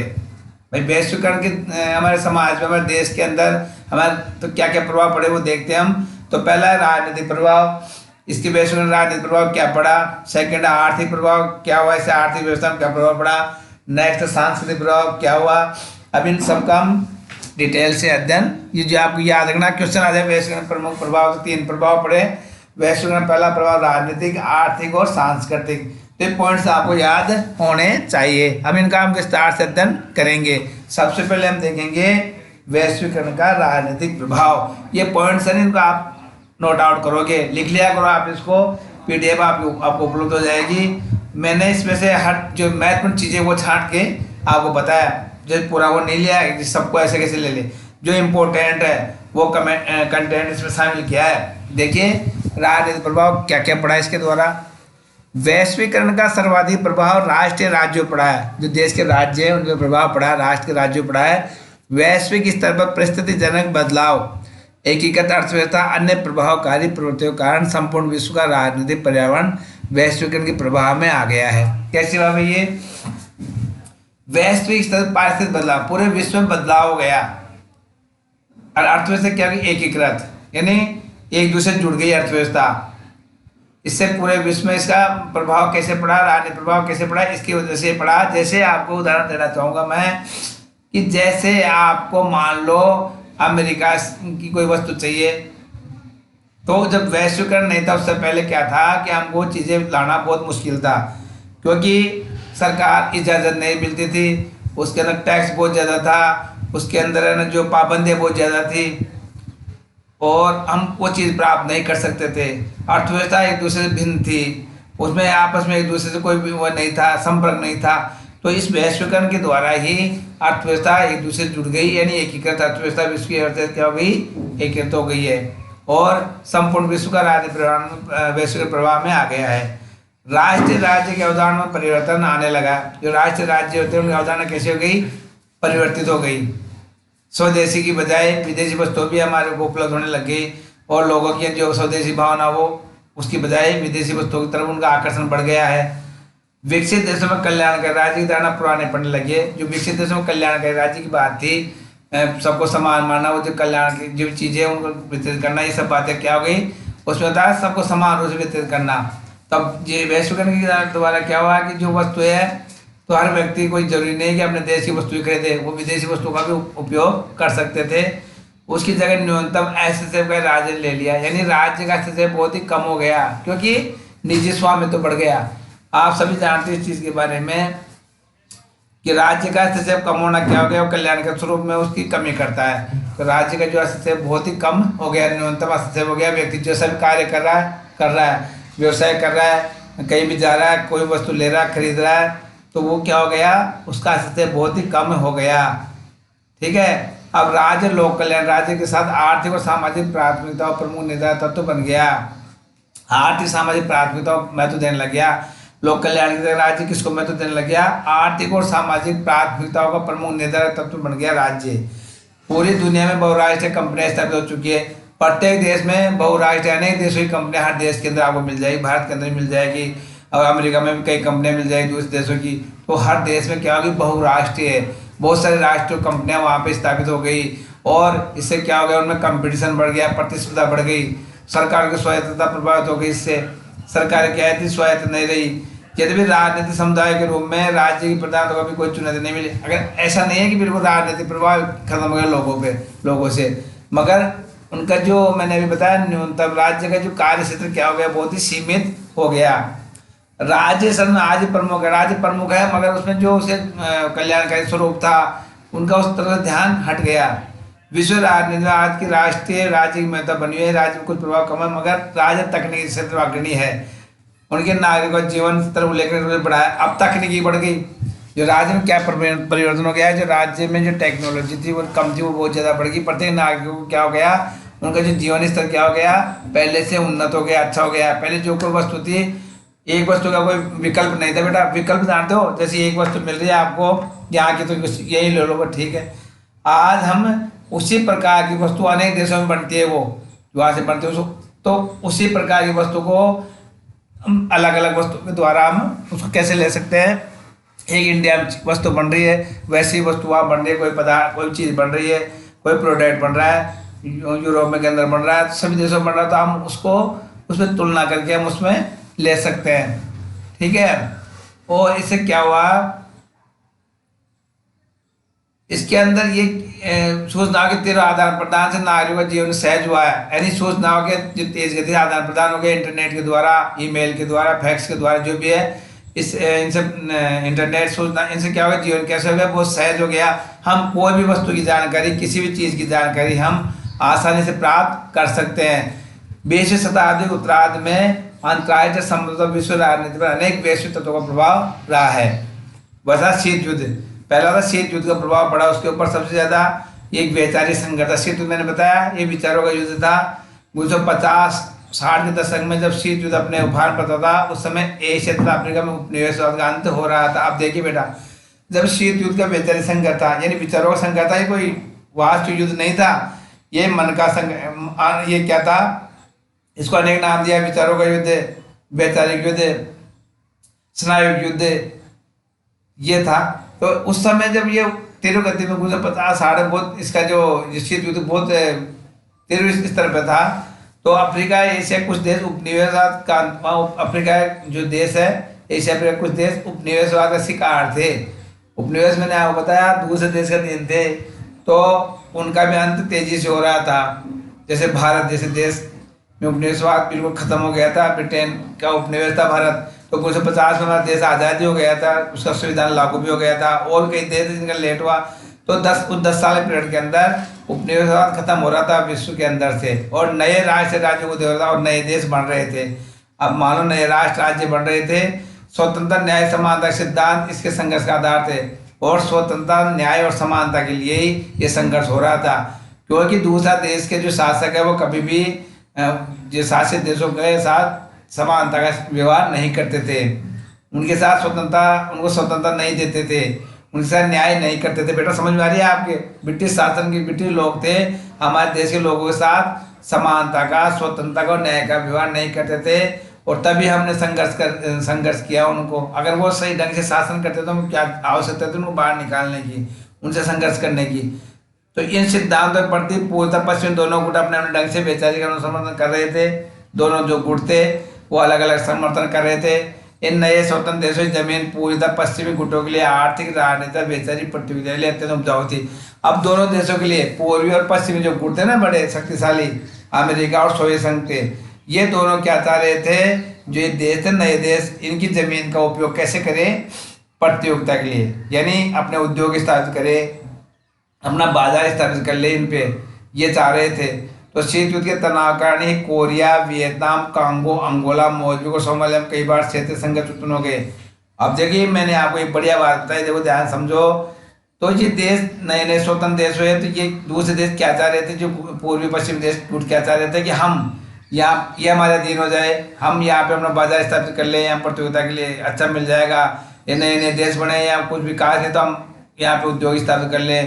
भाई वैश्वीकरण के हमारे समाज में, हमारे देश के अंदर हमारे तो क्या क्या प्रभाव पड़े वो देखते हैं हम। तो पहला है राजनीतिक प्रभाव, इसके वैश्वीकरण राजनीतिक प्रभाव क्या पड़ा। सेकंड आर्थिक प्रभाव क्या हुआ, इससे आर्थिक व्यवस्था में क्या प्रभाव पड़ा। नेक्स्ट सांस्कृतिक प्रभाव क्या हुआ। अब इन सबका हम डिटेल से अध्ययन, ये जो आपको याद रखना क्वेश्चन आ जाए, वैश्वीकरण प्रमुख प्रभाव तो 3 प्रभाव पड़े। वैश्वीकरण पहला प्रभाव राजनीतिक, आर्थिक और सांस्कृतिक। तो ये पॉइंट्स आपको याद होने चाहिए। अब इनका हम विस्तार से अध्ययन करेंगे। सबसे पहले हम देखेंगे वैश्वीकरण का राजनीतिक प्रभाव। ये पॉइंट्स हैं, इनको आप नोट आउट करोगे, लिख लिया करो आप इसको, पीडीएफ आपको उपलब्ध हो जाएगी। मैंने इसमें से हर जो महत्वपूर्ण चीज़ें वो छांट के आपको बताया, जो पूरा वो नहीं लिया है, सबको ऐसे कैसे ले ले, जो इम्पोर्टेंट है वो कंटेंट इसमें शामिल किया है। देखिए राजनीतिक प्रभाव क्या क्या पड़ा इसके द्वारा। वैश्वीकरण का सर्वाधिक प्रभाव राष्ट्रीय राज्यों पर पड़ा है, जो देश के राज्य हैं उन पर प्रभाव पड़ा है, राष्ट्र के राज्यों पर पड़ा है। वैश्विक स्तर पर परिस्थितिजनक बदलाव, एकीकृत अर्थव्यवस्था, अन्य प्रभावकारी प्रवृत्तियों के कारण संपूर्ण विश्व का राजनीतिक पर्यावरण वैश्वीकरण के प्रभाव में आ गया है। कैसे हुआ भाई ये वैश्विक स्तर पर पारिस्थितिक बदलाव, पूरे विश्व में बदलाव हो गया। और अर्थव्यवस्था क्या हुई, एकीकृत, यानी एक दूसरे से जुड़ गई अर्थव्यवस्था। इससे पूरे विश्व में इसका प्रभाव कैसे पड़ा, राजनीतिक प्रभाव कैसे पड़ा, इसकी वजह से पड़ा। जैसे आपको उदाहरण देना चाहूँगा मैं कि जैसे आपको मान लो अमेरिका की कोई वस्तु चाहिए, तो जब वैश्वीकरण नहीं था उससे पहले क्या था कि हमको चीज़ें लाना बहुत मुश्किल था, क्योंकि सरकार इजाज़त नहीं मिलती थी, उसके अंदर टैक्स बहुत ज़्यादा था, उसके अंदर है ना जो पाबंदियाँ बहुत ज़्यादा थी, और हम वो चीज़ प्राप्त नहीं कर सकते थे। अर्थव्यवस्था एक दूसरे से भिन्न थी, उसमें आपस में एक दूसरे से कोई भी वो नहीं था, संपर्क नहीं था। तो इस वैश्वीकरण के द्वारा ही अर्थव्यवस्था एक दूसरे से जुड़ गई, यानी एकीकृत अर्थव्यवस्था, विश्व की अर्थव्यवस्था क्या हो गई, एकीकृत हो गई है, और संपूर्ण विश्व का राजनीतिक वैश्विक प्रभाव में आ गया है। राष्ट्रीय राज्य के अवधारणा में परिवर्तन आने लगा। जो राष्ट्रीय राज्य होते हैं उनकी अवधारणा कैसे हो गई, परिवर्तित हो गई। स्वदेशी की बजाय विदेशी वस्तुएं भी हमारे को उपलब्ध होने लग गई और लोगों की जो स्वदेशी भावना वो उसकी बजाय विदेशी वस्तुओं की तरफ उनका आकर्षण बढ़ गया है। विकसित देशों में कल्याणकारी राज्य की धारणा पुराने पड़ने लगी है। जो विकसित देशों में कल्याणकारी राज्य की बात थी, सबको समान मानना, वो जो कल्याण की जो चीजें उनको वितरित करना, ये सब बातें क्या हो गई, उसमें था सबको समान रूप से वितरित करना। तब ये वैश्वीकरण के द्वारा क्या हुआ कि जो वस्तु है तो हर व्यक्ति कोई जरूरी नहीं कि अपने देश की वस्तु खरीदे, वो विदेशी वस्तुओं का भी उपयोग कर सकते थे। उसकी जगह न्यूनतम हस्तक्षेप का राज्य ले लिया, यानी राज्य का हस्तक्षेप बहुत ही कम हो गया क्योंकि निजी स्वामित्व तो बढ़ गया। आप सभी जानते हैं इस चीज के बारे में कि राज्य का हस्तक्षेप कम होना क्या हो गया, वो कल्याण के स्वरूप में उसकी कमी करता है। तो राज्य का जो हस्तक्षेप बहुत ही कम हो गया, न्यूनतम हस्तक्षेप हो गया। व्यक्ति जो सब कार्य कर रहा है, व्यवसाय कर रहा है, कहीं भी जा रहा है, कोई वस्तु ले रहा है, खरीद रहा है, तो वो क्या हो गया, उसका हस्तक्षेप बहुत ही कम हो गया। ठीक है। अब राज्य लोक कल्याण राज्य के साथ आर्थिक और सामाजिक प्राथमिकताओं प्रमुख निर्धारक तत्व बन गया। आर्थिक सामाजिक प्राथमिकताओं महत्व देने लग गया। लोक कल्याण के राज्य किसको महत्व देने लग गया, आर्थिक और सामाजिक प्राथमिकताओं का प्रमुख निर्धारक तत्व बन गया राज्य। पूरी दुनिया में बहुराष्ट्रीय कंपनियां स्थापित हो चुकी है। प्रत्येक देश में बहुराष्ट्रीय अनेक देशों की कंपनियां हर देश के अंदर आपको मिल जाएगी, भारत के अंदर मिल जाएगी और अमेरिका में भी कई कंपनियां मिल जाएगी दूसरे देशों की। तो हर देश में क्या होगी, बहुराष्ट्रीय है, बहुत सारी राष्ट्रीय कंपनियां वहाँ पे स्थापित हो गई और इससे क्या हो गया, उनमें कंपटीशन बढ़ गया, प्रतिस्पर्धा बढ़ गई, सरकार की स्वायत्तता प्रभावित हो गई। इससे सरकार क्या है, स्वायत्त नहीं रही। यदि भी राजनीतिक समुदाय के रूप में राज्य की प्रधानता को भी कोई चुनौती नहीं मिली। अगर ऐसा नहीं है कि बिल्कुल राजनीतिक प्रभाव खत्म हो गया लोगों से, मगर उनका जो मैंने अभी बताया न्यूनतम राज्य का जो कार्य क्षेत्र क्या हो गया, बहुत ही सीमित हो गया। राज्य सर में आज राज्य प्रमुख है, मगर उसमें जो उसे कल्याणकारी स्वरूप था उनका उस तरह से ध्यान हट गया। विश्व राजनीति में आज की राष्ट्रीय राज्य की महत्ता बनी हुई है। राज्य में कुछ प्रभाव कम है, मगर राज्य तकनीकी क्षेत्र में अग्रणी है। उनके नागरिकों का जीवन स्तर उल्लेखनीय बढ़ा है। अब तकनीकी बढ़ गई। जो राज्य में क्या परिवर्तन हो गया है, जो राज्य में जो टेक्नोलॉजी थी वो कम थी, वो बहुत ज़्यादा बढ़ गई। प्रत्येक नागरिकों को क्या हो गया, उनका जो जीवन स्तर क्या हो गया, पहले से उन्नत हो गया, अच्छा हो गया। पहले जो कोई वस्तु थी, एक वस्तु का कोई विकल्प नहीं था। बेटा विकल्प जानते हो, जैसे एक वस्तु मिल रही है आपको यहाँ की, तो यही ले लो, ठीक है। आज हम उसी प्रकार की वस्तु अनेक देशों में बनती है, वो वहाँ से बनती है, तो उसी प्रकार की वस्तु को हम अलग अलग वस्तु के द्वारा हम उसको कैसे ले सकते हैं। एक इंडिया में वस्तु बन रही है, वैसी वस्तु वहाँ बन रही है, कोई पदार्थ कोई चीज़ बन रही है, कोई प्रोडक्ट बन रहा है, यूरोप में के अंदर बन रहा है, सभी देशों में बन रहा है, तो हम उसको उसमें तुलना करके हम उसमें ले सकते हैं। ठीक है। और इससे क्या हुआ, इसके अंदर ये सूचना के तीव्र आदान प्रदान से नागरिकों का जीवन सहज हुआ है। यानी सूचनाओं के जो तेज गति से आदान प्रदान हो गया, इंटरनेट के द्वारा, ईमेल के द्वारा, फैक्स के द्वारा, जो भी है, इनसे इंटरनेट सूचना, इनसे क्या हो गया, जीवन कैसे हो गया, बहुत सहज हो गया। हम कोई भी वस्तु की जानकारी, किसी भी चीज़ की जानकारी हम आसानी से प्राप्त कर सकते हैं। 20वीं शताब्दी के उत्तरार्ध में अंतर्राष्ट्रीय संबंधों विश्व राजनीति पर अनेक वैश्विक तत्वों का प्रभाव रहा है। वैसा शीत युद्ध, पहला था शीत युद्ध का प्रभाव पड़ा, उसके ऊपर सबसे ज्यादा एक वैचारिक संघर्ष था। शीत युद्ध मैंने बताया, ये विचारों का युद्ध था। 1950-60 के दशक में जब शीत युद्ध अपने उफान पर था, उस समय एशिया तथा अफ्रीका में उपनिवेशवाद का अंत हो रहा था। अब देखिए बेटा, जब शीत युद्ध का वैचारिक संघर्ष था, यानी विचारों का संघर्ष था, ये कोई वास्तविक युद्ध नहीं था, ये मन का संघर्ष। ये क्या था, इसको अनेक नाम दिया, विचारों का युद्ध, वैचारिक युद्ध, स्नायु युद्ध, ये था। तो उस समय जब ये तीव्र गति में 1950-60 बहुत इसका जो शीत युद्ध बहुत तीव्र स्तर पर था, तो अफ्रीका, एशिया कुछ देश उपनिवेशवाद का, अफ्रीका जो देश है, एशिया अफ्रीका कुछ देश उपनिवेशवाद का शिकार थे। उपनिवेश मैंने आपको बताया दूसरे देश का दिन थे, तो उनका भी अंत तेजी से हो रहा था। जैसे भारत जैसे देश में उपनिवेशवाद बिल्कुल खत्म हो गया था, ब्रिटेन का उपनिवेश था भारत, तो 1950 में हमारा देश आज़ादी हो गया था, उसका संविधान लागू भी हो गया था, और कई देश जिनका लेट हुआ, तो 10 साल पीरियड के अंदर उपनिवेशवाद खत्म हो रहा था विश्व के अंदर से, और नए राष्ट्र राज्यों को दे रहा था और नए देश बन रहे थे। अब मानो नए राष्ट्र राज्य बन रहे थे, स्वतंत्रता, न्याय, समानता सिद्धांत इसके संघर्ष का आधार थे, और स्वतंत्रता, न्याय और समानता के लिए ही ये संघर्ष हो रहा था। क्योंकि दूसरा देश के जो शासक है वो कभी भी जो शासित देशों के साथ समानता का व्यवहार नहीं करते थे, उनके साथ उनको स्वतंत्रता नहीं देते थे, उनके साथ न्याय नहीं करते थे। बेटा समझ में आ रही है आपके? ब्रिटिश शासन के ब्रिटिश लोग थे, हमारे देश के लोगों के साथ समानता का, स्वतंत्रता का और न्याय का व्यवहार नहीं करते थे, और तभी हमने संघर्ष किया उनको। अगर वो सही ढंग से शासन करते तो हम क्या आवश्यकता थी उनको बाहर निकालने की, उनसे संघर्ष करने की। तो इन सिद्धांतों के प्रति पूर्वतः पश्चिम दोनों गुट अपने अपने ढंग से वैचारिक समर्थन कर रहे थे। दोनों जो गुट थे वो अलग अलग समर्थन कर रहे थे। इन नए स्वतंत्र देशों की जमीन पूर्वतः पश्चिमी गुटों के लिए आर्थिक, राजनीतिक, वैचारिक प्रतियोगिता के लिए अत्यंत उपजाऊ थी। अब दोनों देशों के लिए पूर्वी और पश्चिमी जो गुट थे ना, बड़े शक्तिशाली, अमेरिका और सोवियत संघ थे, ये दोनों क्या चाह रहे थे, जो ये देश थे, नए देश, इनकी जमीन का उपयोग कैसे करें प्रतियोगिता के लिए, यानी अपने उद्योग स्थापित करें, अपना बाजार स्थापित कर ले इन पे, ये चाह रहे थे। तो शीत युद्ध के तनाव के कारण ही Korea, Vietnam, Congo, Angola, Mozambique और सोमालिया में कई बार क्षेत्रीय संघर्ष उत्पन्न हो गए। अब देखिए मैंने आपको एक बढ़िया बात बताई, देखो ध्यान समझो। तो ये देश नए नए स्वतंत्र देश हुए, तो ये दूसरे देश क्या चाह रहे थे, जो पूर्वी पश्चिम देश क्या चाह रहे थे कि हम यहाँ, ये हमारे अधीन हो जाए, हम यहाँ पे अपना बाजार स्थापित कर ले, यहाँ प्रतियोगिता के लिए अच्छा मिल जाएगा, ये नए नए देश बने, या कुछ विकास है तो हम यहाँ पे उद्योग स्थापित कर ले,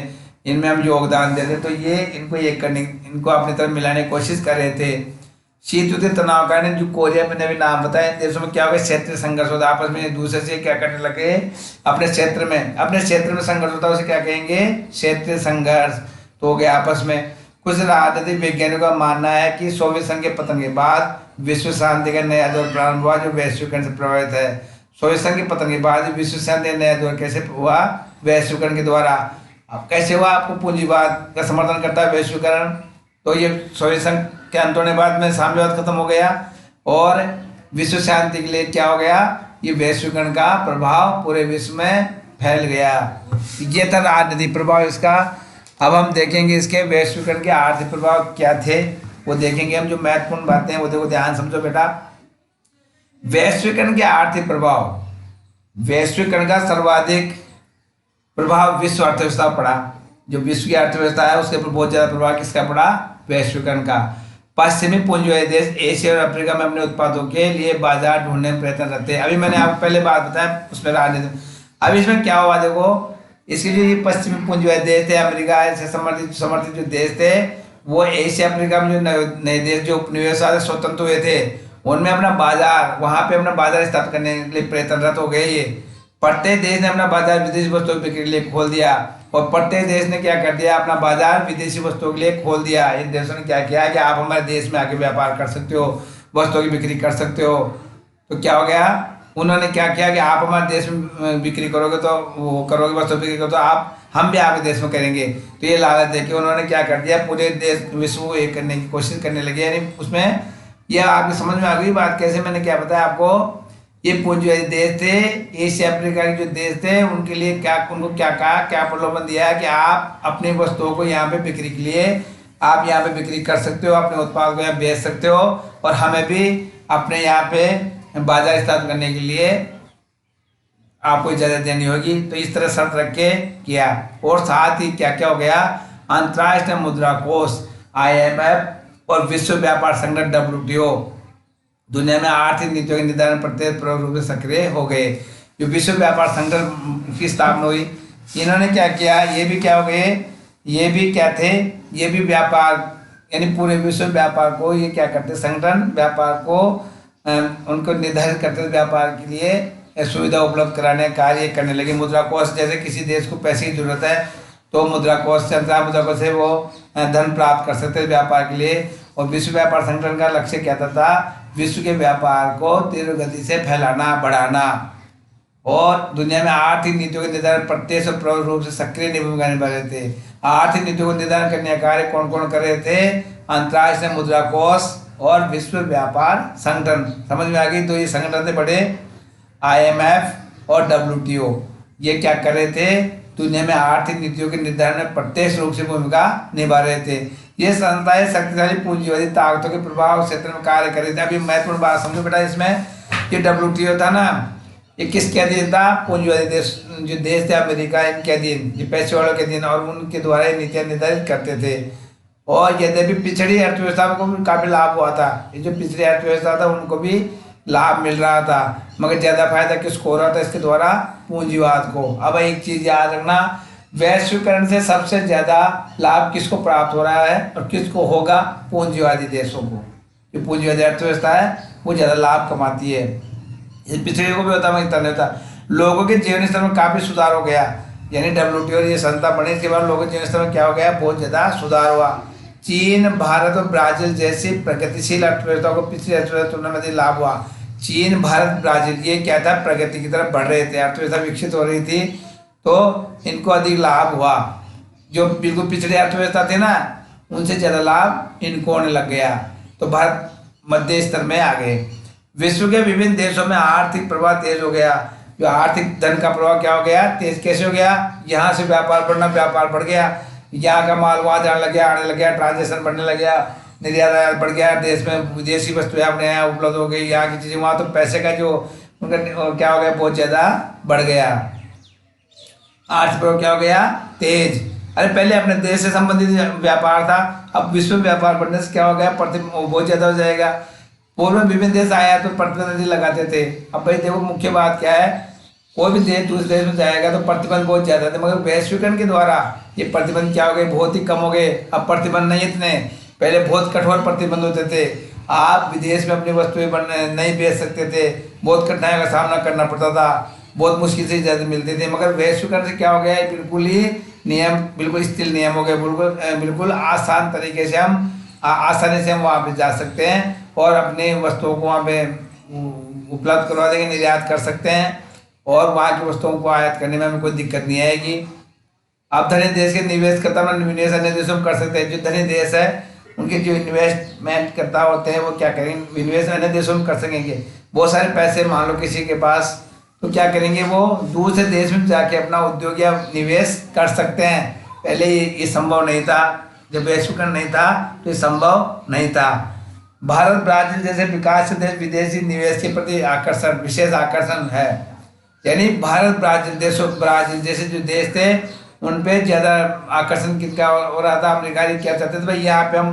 इनमें हम योगदान दे दें। तो ये इनको इनको अपनी तरफ मिलाने की कोशिश कर रहे थे। शीत युद्ध तनाव कारण जो कोरिया में अभी नाम बताए, देशों में क्या हो गया, क्षेत्रीय संघर्ष होता है, आपस में एक दूसरे से क्या करने लगे, अपने क्षेत्र में संघर्ष होता है, उसे क्या कहेंगे, क्षेत्रीय संघर्ष तो हो गया आपस में। कुछ राजनीतिक वैज्ञानिकों का मानना है कि सोवियत संघ के पतन के बाद विश्व शांति का नया दौर प्रारंभ हुआ, जो वैश्वीकरण से प्रभावित है। सोवियत संघ के पतन के बाद विश्व शांति का नया दौर कैसे हुआ, वैश्वीकरण के द्वारा। अब कैसे हुआ, आपको पूंजीवाद का समर्थन करता है वैश्वीकरण, तो ये सोवियत संघ के अंत होने बाद में साम्यवाद खत्म हो गया, और विश्व शांति के लिए क्या हो गया, ये वैश्वीकरण का प्रभाव पूरे विश्व में फैल गया। ये था राजनीतिक प्रभाव इसका। अब हम देखेंगे इसके वैश्वीकरण के आर्थिक प्रभाव क्या थे, वो देखेंगे हम। जो महत्वपूर्ण बातें हैं वो देखो, ध्यान समझो बेटा। वैश्वीकरण के आर्थिक प्रभाव, वैश्वीकरण का सर्वाधिक प्रभाव विश्व अर्थव्यवस्था पड़ा। जो विश्व की अर्थव्यवस्था है उसके ऊपर बहुत ज्यादा प्रभाव किसका पड़ा, वैश्वीकरण का। पश्चिमी पूंजीवादी देश एशिया और अफ्रीका में अपने उत्पादों के लिए बाजार ढूंढने में प्रयत्न करते हैं। अभी मैंने आपको पहले बात बताया उसमें राजनीति। अब इसमें क्या हुआ देखो, इसके जो ये पश्चिमी पूंजीवादी देश थे, अमेरिका से समर्थित जो देश थे, वो एशिया अफ्रीका में जो नए देश जो उपनिवेशवाद स्वतंत्र हुए थे, उनमें अपना बाजार, वहां पे अपना बाजार स्थापित करने के लिए प्रयत्नरत हो गए। ये प्रत्येक देश ने अपना बाजार विदेशी वस्तुओं की बिक्री के लिए खोल दिया, और प्रत्येक देश ने क्या कर दिया, अपना बाजार विदेशी वस्तुओं के लिए खोल दिया। इन देशों ने क्या किया कि आप हमारे देश में आके व्यापार कर सकते हो, वस्तुओं की बिक्री कर सकते हो। तो क्या हो गया, उन्होंने क्या किया कि आप हमारे देश में बिक्री करोगे तो वो करोगे, वस्तु बिक्री करोगे तो आप हम भी आपके देश में करेंगे। तो ये लालच देके उन्होंने क्या कर दिया, पूरे देश विश्व को एक करने की कोशिश करने लगे। यानी उसमें यह आपकी समझ में आ गई बात कैसे, मैंने क्या बताया आपको। ये पूंजीवादी देश थे, एशिया अफ्रीका के जो देश थे, उनके लिए उनको क्या कहा, क्या प्रलोभन दिया कि आप अपनी वस्तुओं को यहाँ पे बिक्री के लिए आप यहाँ पे बिक्री कर सकते हो, अपने उत्पाद को यहाँ बेच सकते हो, और हमें भी अपने यहाँ पे बाजार स्थापित करने के लिए आपको इजाजत देनी होगी। तो इस तरह शर्त रख के किया। और साथ ही क्या क्या हो गया, अंतर्राष्ट्रीय मुद्रा कोष IMF और विश्व व्यापार संगठन WTO दुनिया में आर्थिक नीतियों के निर्धारण प्रत्येक प्रभावी रूप से सक्रिय हो गए। जो विश्व व्यापार संगठन की स्थापना हुई, इन्होंने क्या किया, ये भी क्या हो गए, ये भी क्या थे, ये भी व्यापार, यानी पूरे विश्व व्यापार को ये क्या करते, संगठन व्यापार को उनको निर्धारित करते थे, व्यापार के लिए सुविधा उपलब्ध कराने का कार्य करने लगे। मुद्रा कोष, जैसे किसी देश को पैसे की जरूरत है तो मुद्रा कोष से, अंतर्राष्ट्रीय मुद्रा कोष से वो धन प्राप्त कर सकते थे व्यापार के लिए। और विश्व व्यापार संगठन का लक्ष्य क्या था, विश्व के व्यापार को तीव्र गति से फैलाना, बढ़ाना, और दुनिया में आर्थिक नीतियों के निर्धारण प्रत्यक्ष और प्रभावी रूप से सक्रिय भूमिका निभा रहे थे। आर्थिक नीतियों को निर्धारण करने का कार्य कौन कौन कर रहे थे, अंतर्राष्ट्रीय मुद्रा कोष और विश्व व्यापार संगठन। समझ में आ गई। तो ये संगठन थे बड़े, IMF और WTO, ये क्या कर रहे थे, दुनिया में आर्थिक नीतियों के निर्धारण में प्रत्यक्ष रूप से भूमिका निभा रहे थे। ये संस्थाएं शक्तिशाली पूंजीवादी ताकतों के प्रभाव क्षेत्र में कार्य कर रहे थे। अभी महत्वपूर्ण बात समझो बेटा, इसमें ये WTO था ना, ये किसके अधीन था, पूंजीवादी देश, जो देश थे अमेरिका, इनके अधीन, ये पैसे वालों के अधीन, और उनके द्वारा ये नीतियाँ निर्धारित करते थे। और यद्यपि पिछड़ी अर्थव्यवस्था को भी काफी लाभ हुआ था, ये जो पिछड़ी अर्थव्यवस्था था उनको भी लाभ मिल रहा था, मगर ज़्यादा फायदा किसको हो रहा था इसके द्वारा? पूंजीवाद को। अब एक चीज़ याद रखना, वैश्वीकरण से सबसे ज़्यादा लाभ किसको प्राप्त हो रहा है और किसको होगा? पूंजीवादी देशों को। जो पूंजीवादी अर्थव्यवस्था है वो ज़्यादा लाभ कमाती है। ये पिछड़े को भी होता, मैं इतना नहीं होता। लोगों के जीवन स्तर में काफ़ी सुधार हो गया, यानी WTO और ये संस्था बनी इसके बाद लोगों के जीवन स्तर में क्या हो गया? बहुत ज़्यादा सुधार हुआ। चीन, भारत और ब्राज़ील जैसी प्रगतिशील अर्थव्यवस्थाओं को पिछली अर्थव्यवस्था तुलना में अधिक लाभ हुआ। चीन, भारत, ब्राज़ील ये क्या था? प्रगति की तरफ बढ़ रहे थे, अर्थव्यवस्था विकसित हो रही थी, तो इनको अधिक लाभ हुआ। जो बिल्कुल पिछड़े अर्थव्यवस्था थे ना, उनसे ज़्यादा लाभ इनको होने लग गया, तो भारत मध्य स्तर में आ गए। विश्व के विभिन्न देशों में आर्थिक प्रवाह तेज हो गया। जो आर्थिक धन का प्रवाह क्या हो गया? तेज कैसे हो गया? यहाँ से व्यापार बढ़ गया, यहाँ का माल वहाँ जाने लग गया, आने लग गया, ट्रांजेक्शन बढ़ने लग गया, निर्यात आयात बढ़ गया, देश में विदेशी वस्तुएं अपने यहाँ उपलब्ध हो गई, यहाँ की चीज़ें वहाँ, तो पैसे का जो उनका क्या हो गया? बहुत ज़्यादा बढ़ गया। आर्थिक प्रभाव क्या हो गया? तेज। अरे पहले अपने देश से संबंधित व्यापार था, अब विश्व व्यापार बढ़ने से क्या हो गया? बहुत ज़्यादा हो जाएगा। पूर्व में विभिन्न देश आया तो प्रतिबंध लगाते थे, अब भाई देखो मुख्य बात क्या है, कोई भी देश दूसरे देश में जाएगा तो प्रतिबंध बहुत ज़्यादा थे, मगर वैश्वीकरण के द्वारा ये प्रतिबंध क्या हो गए? बहुत ही कम हो गए। अब प्रतिबंध नहीं इतने, पहले बहुत कठोर प्रतिबंध होते थे, आप विदेश में अपनी वस्तुएं नहीं बेच सकते थे, बहुत कठिनाइयों का सामना करना पड़ता था, बहुत मुश्किल से ज़्यादा मिलते थे। मगर वैश्वीकरण से क्या हो गया है? बिल्कुल ही नियम, बिल्कुल स्थिर नियम हो गए, बिल्कुल आसान तरीके से हम आसानी से हम वहाँ पे जा सकते हैं और अपनी वस्तुओं को वहाँ पे उपलब्ध करवा देंगे, निर्यात कर सकते हैं, और वहाँ की वस्तुओं को आयात करने में हमें कोई दिक्कत नहीं आएगी। अब धनी देश के निवेशकर्ता में निवेश अन्य देशों में कर सकते हैं। जो धनी देश है उनके जो इन्वेस्टमेंट करता होते हैं वो क्या करेंगे? निवेश अन्य देशों में कर सकेंगे। बहुत सारे पैसे मान लो किसी के पास, तो क्या करेंगे? वो दूसरे देश में जाके अपना उद्योग या निवेश कर सकते हैं। पहले ये संभव नहीं था, जब वैश्वीकरण नहीं था तो ये संभव नहीं था। भारत, ब्राज़ील जैसे विकासशील देश विदेशी निवेश के प्रति विशेष आकर्षण है, यानी भारत, ब्राज़ील जैसे जो देश थे उन पे ज़्यादा आकर्षण किसका हो रहा था? अमेरिका क्या चाहते थे? भाई यहाँ पे हम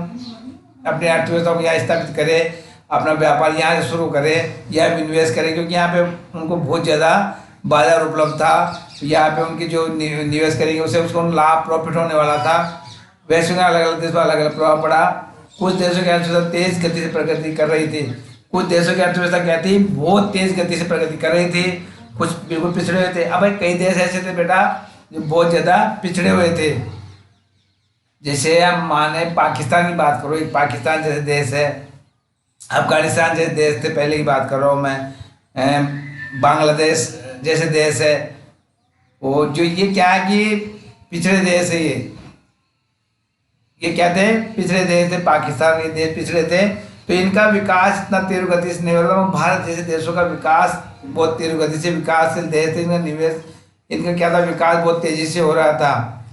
अपने अर्थव्यवस्था को यहाँ स्थापित करें, अपना व्यापार यहाँ से शुरू करें, यहाँ पे निवेश करें, क्योंकि यहाँ पे उनको बहुत ज़्यादा बाजार उपलब्ध था, यहाँ पे उनकी जो निवेश करेंगे उससे उसको लाभ प्रॉफिट होने वाला था। वैसे अलग अलग देशों पर अलग अलग प्रभाव पड़ा। कुछ देशों की अर्थव्यवस्था तेज गति से प्रगति कर रही थी, कुछ देशों की अर्थव्यवस्था क्या थी? बहुत तेज गति से प्रगति कर रही थी, कुछ बिल्कुल पिछड़े हुए थे। अब भाई कई देश ऐसे थे बेटा जो बहुत ज़्यादा पिछड़े हुए थे, जैसे हम माने पाकिस्तान की बात करो, एक पाकिस्तान जैसे देश है, अफगानिस्तान जैसे देश थे, पहले की बात कर रहा हूँ मैं, बांग्लादेश जैसे देश है, वो जो ये क्या है कि पिछड़े देश है, ये क्या थे? पिछड़े देश थे, पाकिस्तान के देश पिछड़े थे, तो इनका विकास इतना तीव्र गति से नहीं हो रहा था। भारत जैसे देशों का विकास बहुत तीव्र गति से, विकासशील देश थे, इनका निवेश, इनका क्या था? विकास बहुत तेजी से हो रहा था।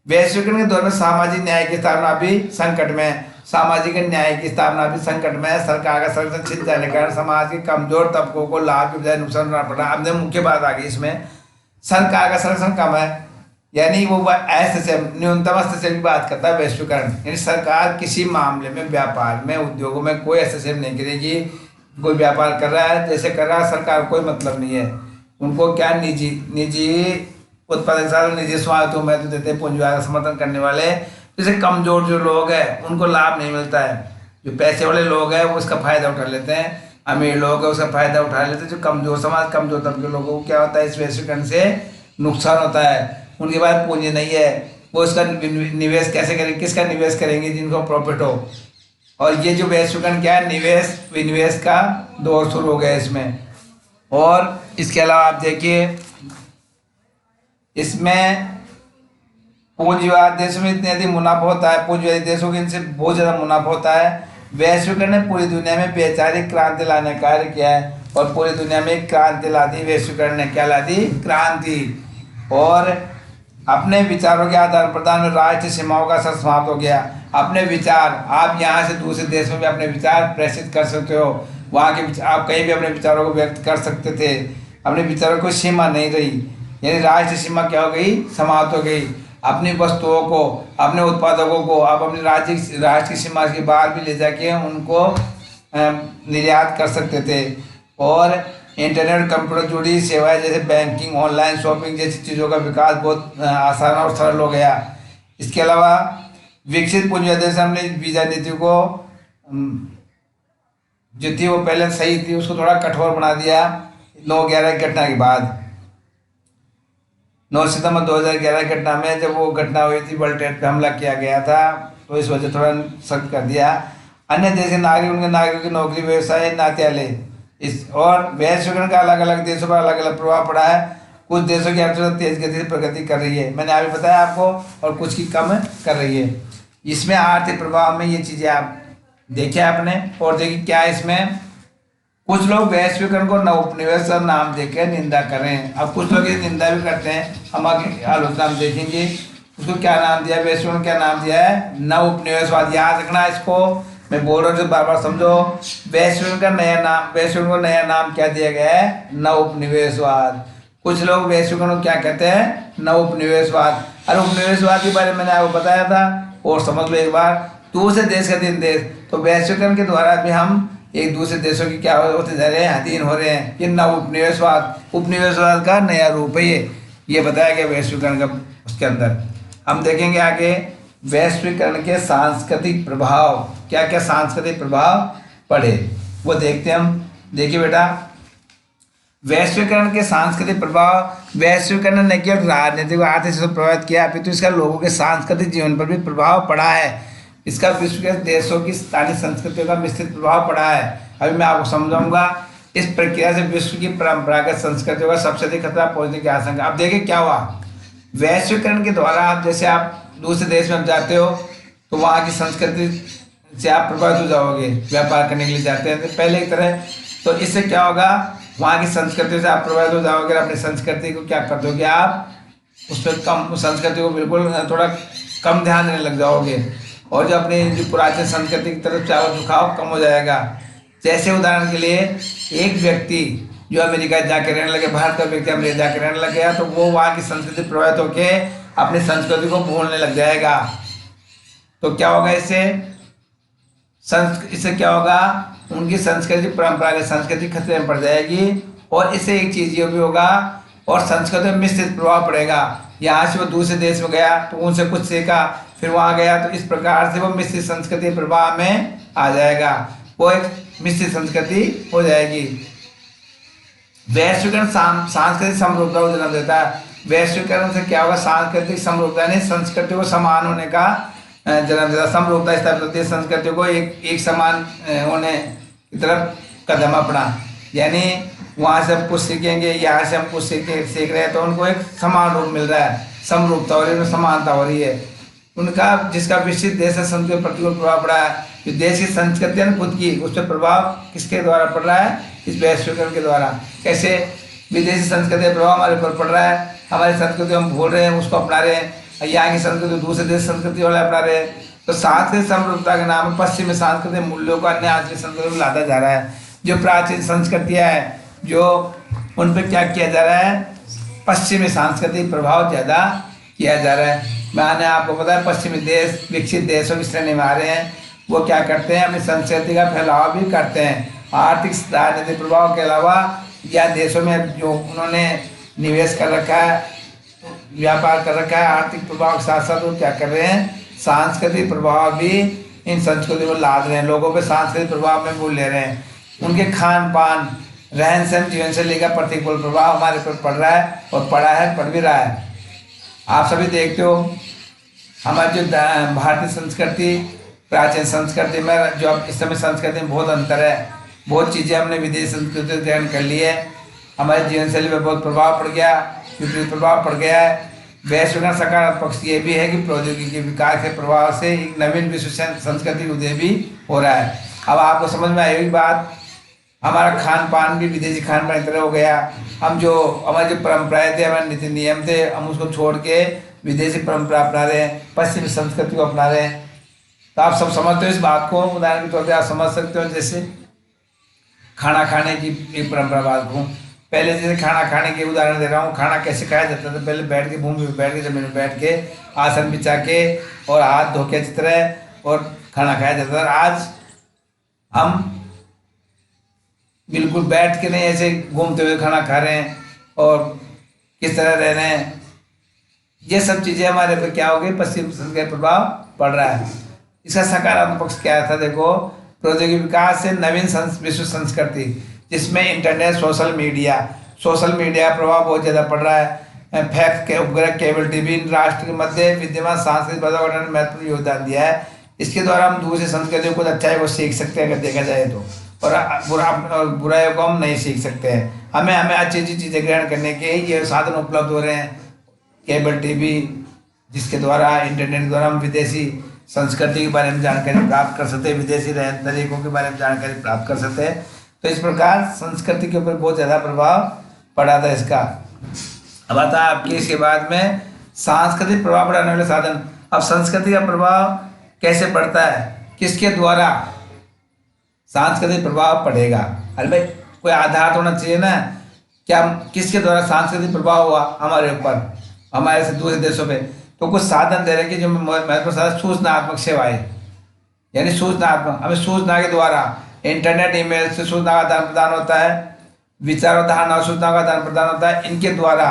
वैश्वीकरण के दौर में सामाजिक न्याय की स्थापना भी संकट में, सामाजिक न्याय की स्थापना भी संकट में, सरकार का संरक्षण छिन जाने के कारण समाज के कमजोर तबकों को लाभ के बजाय नुकसान होना पड़ा। अब मुख्य बात आ गई इसमें, सरकार का संरक्षण कम है, यानी वो SSM न्यूनतम हस्तक्षेप की बात करता है वैश्वीकरण, यानी सरकार किसी मामले में, व्यापार में, उद्योगों में कोई हस्तक्षेप नहीं करेगी। कोई व्यापार कर रहा है, जैसे कर रहा है, सरकार कोई मतलब नहीं है उनको। क्या निजी उत्पादक साधन, निजी स्वार्थों में तो देते हैं, पूंजीवाद का समर्थन करने वाले, जैसे कमजोर जो लोग हैं उनको लाभ नहीं मिलता है। जो पैसे वाले लोग हैं वो उसका फायदा उठा लेते हैं, अमीर लोग हैं उसका फायदा उठा लेते हैं। जो कमजोर समाज, कमजोर तबके के लोगों को क्या होता है? इस वैश्वीकरण से नुकसान होता है। उनके पास पूंजी नहीं है, वो उसका निवेश कैसे करेंगे? किसका निवेश करेंगे? जिनको प्रॉफिट हो। और ये जो वैश्वीकरण क्या है? निवेश विनिवेश का दौर शुरू हो गया इसमें। और इसके अलावा आप देखिए, इसमें पूंजीवाद देशों में इतने अधिक मुनाफा होता है, पूंजीवादी देशों के इनसे बहुत ज़्यादा मुनाफा होता है। वैश्वीकरण ने पूरी दुनिया में वैचारिक क्रांति लाने का कार्य किया है, और पूरी दुनिया में क्रांति ला दी वैश्वीकरण ने। क्या ला दी? क्रांति। और अपने विचारों के आदान प्रदान में राष्ट्रीय सीमाओं का समाप्त हो गया। अपने विचार, आप यहाँ से दूसरे देश में भी अपने विचार प्रेषित कर सकते हो, वहाँ के आप कहीं भी अपने विचारों को व्यक्त कर सकते थे, अपने विचारों को सीमा नहीं रही, यानी राष्ट्रीय सीमा क्या हो गई? समाप्त हो गई। अपनी वस्तुओं को, अपने उत्पादकों को आप अपनी राष्ट्र की सीमा के बाहर भी ले जाके उनको निर्यात कर सकते थे। और इंटरनेट कंप्यूटर जुड़ी सेवाएं जैसे बैंकिंग, ऑनलाइन शॉपिंग जैसी चीज़ों का विकास बहुत आसान और सरल हो गया। इसके अलावा विकसित पूंजी देश हमने वीज़ा नीति को जो थी वो पहले सही थी उसको थोड़ा कठोर बना दिया 9/11 की घटना के बाद। 9 सितंबर 2011 की घटना में जब वो घटना हुई थी, वर्ल्ड ट्रेड पे हमला किया गया था, तो इस वजह थोड़ा सख्त कर दिया। अन्य देश के नागरिक, उनके नागरिकों की नौकरी, व्यवसाय, नात्यालय इस और वैश्वीकरण का अलग अलग देशों पर अलग अलग प्रभाव पड़ा है। कुछ देशों की अर्थव्यवस्था तेज गति से प्रगति कर रही है, मैंने अभी बताया आपको, और कुछ की कम कर रही है। इसमें आर्थिक प्रभाव में ये चीज़ें आप देखिए आपने, और देखिए क्या इसमें कुछ लोग वैश्वीकरण को नवोपनिवेश नाम देकर निंदा करें। अब कुछ लोग ये निंदा भी करते हैं, हम आगे आलोचना में देखेंगे उसको क्या नाम दिया, वैश्वीकरण क्या नाम दिया है, नवोपनिवेशवाद। याद रखना इसको, मैं बोल रहा हूँ बार बार समझो। वैश्वीकरण का नया नाम, वैश्वीकरण को नया नाम क्या दिया गया है, नवोपनिवेशवाद। कुछ लोग वैश्वीकरण को क्या कहते हैं, नवोपनिवेशवाद। अरे उपनिवेशवाद के बारे में मैंने आपको बताया था, और समझ लो एक बार। दूसरे देश का दिन देश, तो वैश्वीकरण के द्वारा भी हम एक दूसरे देशों की क्या होते जा रहे हैं, अधीन हो रहे हैं। ये नव उपनिवेशवाद, उपनिवेशवाद का नया रूप है ये बताया गया वैश्वीकरण का। उसके अंदर हम देखेंगे आगे वैश्वीकरण के सांस्कृतिक प्रभाव, क्या क्या सांस्कृतिक प्रभाव पड़े वो देखते हैं हम। देखिए बेटा, वैश्वीकरण के सांस्कृतिक प्रभाव, वैश्वीकरण ने केवल राजनीतिक आर्थिक से प्रभावित किया, अपितु इसका लोगों के सांस्कृतिक जीवन पर भी प्रभाव पड़ा है। इसका विश्व के देशों की स्थानीय संस्कृतियों का विस्तृत प्रभाव पड़ा है। अभी मैं आपको समझाऊंगा। इस प्रक्रिया से विश्व की परंपरागत संस्कृतियों का सबसे अधिक खतरा पहुंचने की आशंका। अब देखिए क्या हुआ, वैश्वीकरण के द्वारा आप जैसे आप दूसरे देश में जाते हो तो वहाँ की संस्कृति से आप प्रभावित हो जाओगे, व्यापार करने के लिए जाते हैं तो पहले की तरह। तो इससे क्या होगा, वहाँ की संस्कृति से आप प्रभावित हो जाओगे, अपनी संस्कृति को क्या कर दोगे आप, उस पर कम, उस संस्कृति को बिल्कुल थोड़ा कम ध्यान देने लग जाओगे, और जो अपनी जो पुरानी संस्कृति की तरफ चाव झुकाव कम हो जाएगा। जैसे उदाहरण के लिए एक व्यक्ति जो अमेरिका जाके रहने लगे, भारत का व्यक्ति अमेरिका जाके रहने लग गया, तो वो वहाँ की संस्कृति प्रभावित होकर अपनी संस्कृति को भूलने लग जाएगा। तो क्या होगा इससे क्या होगा, उनकी संस्कृति, परंपरागत संस्कृति खतरे में पड़ जाएगी। और इससे एक चीज ये भी होगा, और संस्कृति में मिश्रित प्रभाव पड़ेगा। यहाँ से वो दूसरे देश में गया तो उनसे कुछ सीखा, फिर वहाँ गया, तो इस प्रकार से वो मिश्रित संस्कृति प्रभाव में आ जाएगा, वो एक मिश्रित संस्कृति हो जाएगी। वैश्वीकरण सांस्कृतिक समरूपता को जन्म देता है। वैश्वीकरण से क्या होगा, सांस्कृतिक समरूपता यानी संस्कृति को समान होने का जन्म देता। समरूपता स्थापित होती है, संस्कृति को एक समान होने की तरफ कदम अपना, यानी वहाँ से हम कुछ सीखेंगे, यहाँ से हम कुछ सीख रहे हैं, तो उनको एक समान रूप मिल रहा है, समरूपता हो रही है, समानता हो रही है उनका, जिसका विशिष्ट देश संस्कृति प्रतिकूल प्रभाव पड़ा है। जो देश की संस्कृति है खुद की, उस पर प्रभाव किसके द्वारा पड़ रहा है, इस वैश्वीकरण के द्वारा। कैसे विदेशी संस्कृति का प्रभाव हमारे ऊपर पड़ रहा है, हमारी संस्कृति हम भूल रहे हैं, उसको अपना रहे हैं, यहाँ की संस्कृति दूसरे देश संस्कृति वाले अपना रहे हैं। तो सांस्कृतिक समरूपता के नाम में पश्चिमी सांस्कृतिक मूल्यों को अन्य आधुनिक संस्कृति में लादा जा रहा है। जो प्राचीन संस्कृतियाँ हैं, जो उन पर क्या किया जा रहा है, पश्चिमी सांस्कृतिक प्रभाव ज़्यादा किया जा रहा है। मैंने आपको पता है पश्चिमी देश विकसित देशों की श्रेणी में आ रहे हैं, वो क्या करते हैं, अपनी संस्कृति का फैलाव भी करते हैं। आर्थिक राजनीतिक प्रभाव के अलावा या देशों में जो उन्होंने निवेश कर रखा है, व्यापार कर रखा है, आर्थिक प्रभाव के साथ साथ वो क्या कर रहे हैं, सांस्कृतिक प्रभाव भी इन संस्कृतियों को लाद रहे हैं, लोगों पे सांस्कृतिक प्रभाव में भूल ले रहे हैं। उनके खान पान, रहन सहन, जीवन शैली का प्रतिकूल प्रभाव हमारे पर पड़ रहा है, और पड़ा है, पड़ भी रहा है। आप सभी देखते हो हमारी जो भारतीय संस्कृति प्राचीन संस्कृति में, जो अब इस समय संस्कृति में बहुत अंतर है, बहुत चीज़ें हमने विदेशी संस्कृति ग्रहण कर ली है, हमारे जीवन शैली में बहुत प्रभाव पड़ गया, विपरीत प्रभाव पड़ गया है। वैश्वीकरण सकारात्मक पक्ष ये भी है कि प्रौद्योगिकी के विकास के प्रभाव से एक नवीन विश्व संस्कृति उदय भी हो रहा है। अब आपको समझ में आई बात, हमारा खान पान भी विदेशी खान पान की तरह हो गया। हम जो हमारी जो परंपराएं थे, हमारे नीति नियम थे, हम उसको छोड़ के विदेशी परंपरा अपना रहे हैं, पश्चिमी संस्कृति को अपना रहे हैं। तो आप सब समझते हो इस बात को, उदाहरण के तौर पर आप समझ सकते हो, जैसे खाना खाने की एक परंपरा बात को, पहले जैसे खाना खाने के उदाहरण दे रहा हूँ, खाना कैसे खाया जाता था, पहले बैठ के भूमि पर बैठ के, जमीन में बैठ के, आसन बिछा के और हाथ धो के अच्छी तरह और खाना खाया जाता था। आज हम बिल्कुल बैठ के नहीं, ऐसे घूमते हुए खाना खा रहे हैं और किस तरह रह रहे हैं, ये सब चीज़ें हमारे पे क्या हो गई, पश्चिम संस्कृति का प्रभाव पड़ रहा है। इसका सकारात्मक पक्ष क्या था, देखो, प्रौद्योगिकी विकास से नवीन विश्व संस्कृति, जिसमें इंटरनेट, सोशल मीडिया का प्रभाव बहुत ज़्यादा पड़ रहा है। फैक्स के उपग्रह, केबल टीवी, इन राष्ट्र के मध्य विद्यमान सांस्कृतिक वातावरण ने महत्वपूर्ण योगदान दिया है। इसके द्वारा हम दूसरी संस्कृतियों को अच्छाई को सीख सकते हैं अगर देखा जाए तो, और बुराइयों को हम नहीं सीख सकते हैं। हमें अच्छी अच्छी चीज़ें ग्रहण करने के ये साधन उपलब्ध हो रहे हैं। केबल टीवी, जिसके द्वारा, इंटरनेट के द्वारा हम विदेशी संस्कृति के बारे में जानकारी प्राप्त कर सकते हैं, विदेशी रहन तरीकों के बारे में जानकारी प्राप्त कर सकते हैं। तो इस प्रकार संस्कृति के ऊपर बहुत ज़्यादा प्रभाव पड़ा था इसका। अब आता है आपके इसके बाद में सांस्कृतिक प्रभाव बढ़ाने वाले साधन। अब संस्कृति का प्रभाव कैसे पड़ता है, किसके द्वारा सांस्कृतिक प्रभाव पड़ेगा? अरे भाई, कोई आधार होना चाहिए ना, क्या किसके द्वारा सांस्कृतिक प्रभाव हुआ हमारे ऊपर, हमारे से दूसरे देशों पे? तो कुछ साधन दे रहे हैं कि जो महत्वपूर्ण साधन, सूचनात्मक सेवाएं, यानी सूचनात्मक, हमें सूचना के द्वारा इंटरनेट, ईमेल से सूचना का आदान प्रदान होता है, विचार और धारणा सूचना का आदान प्रदान होता है। इनके द्वारा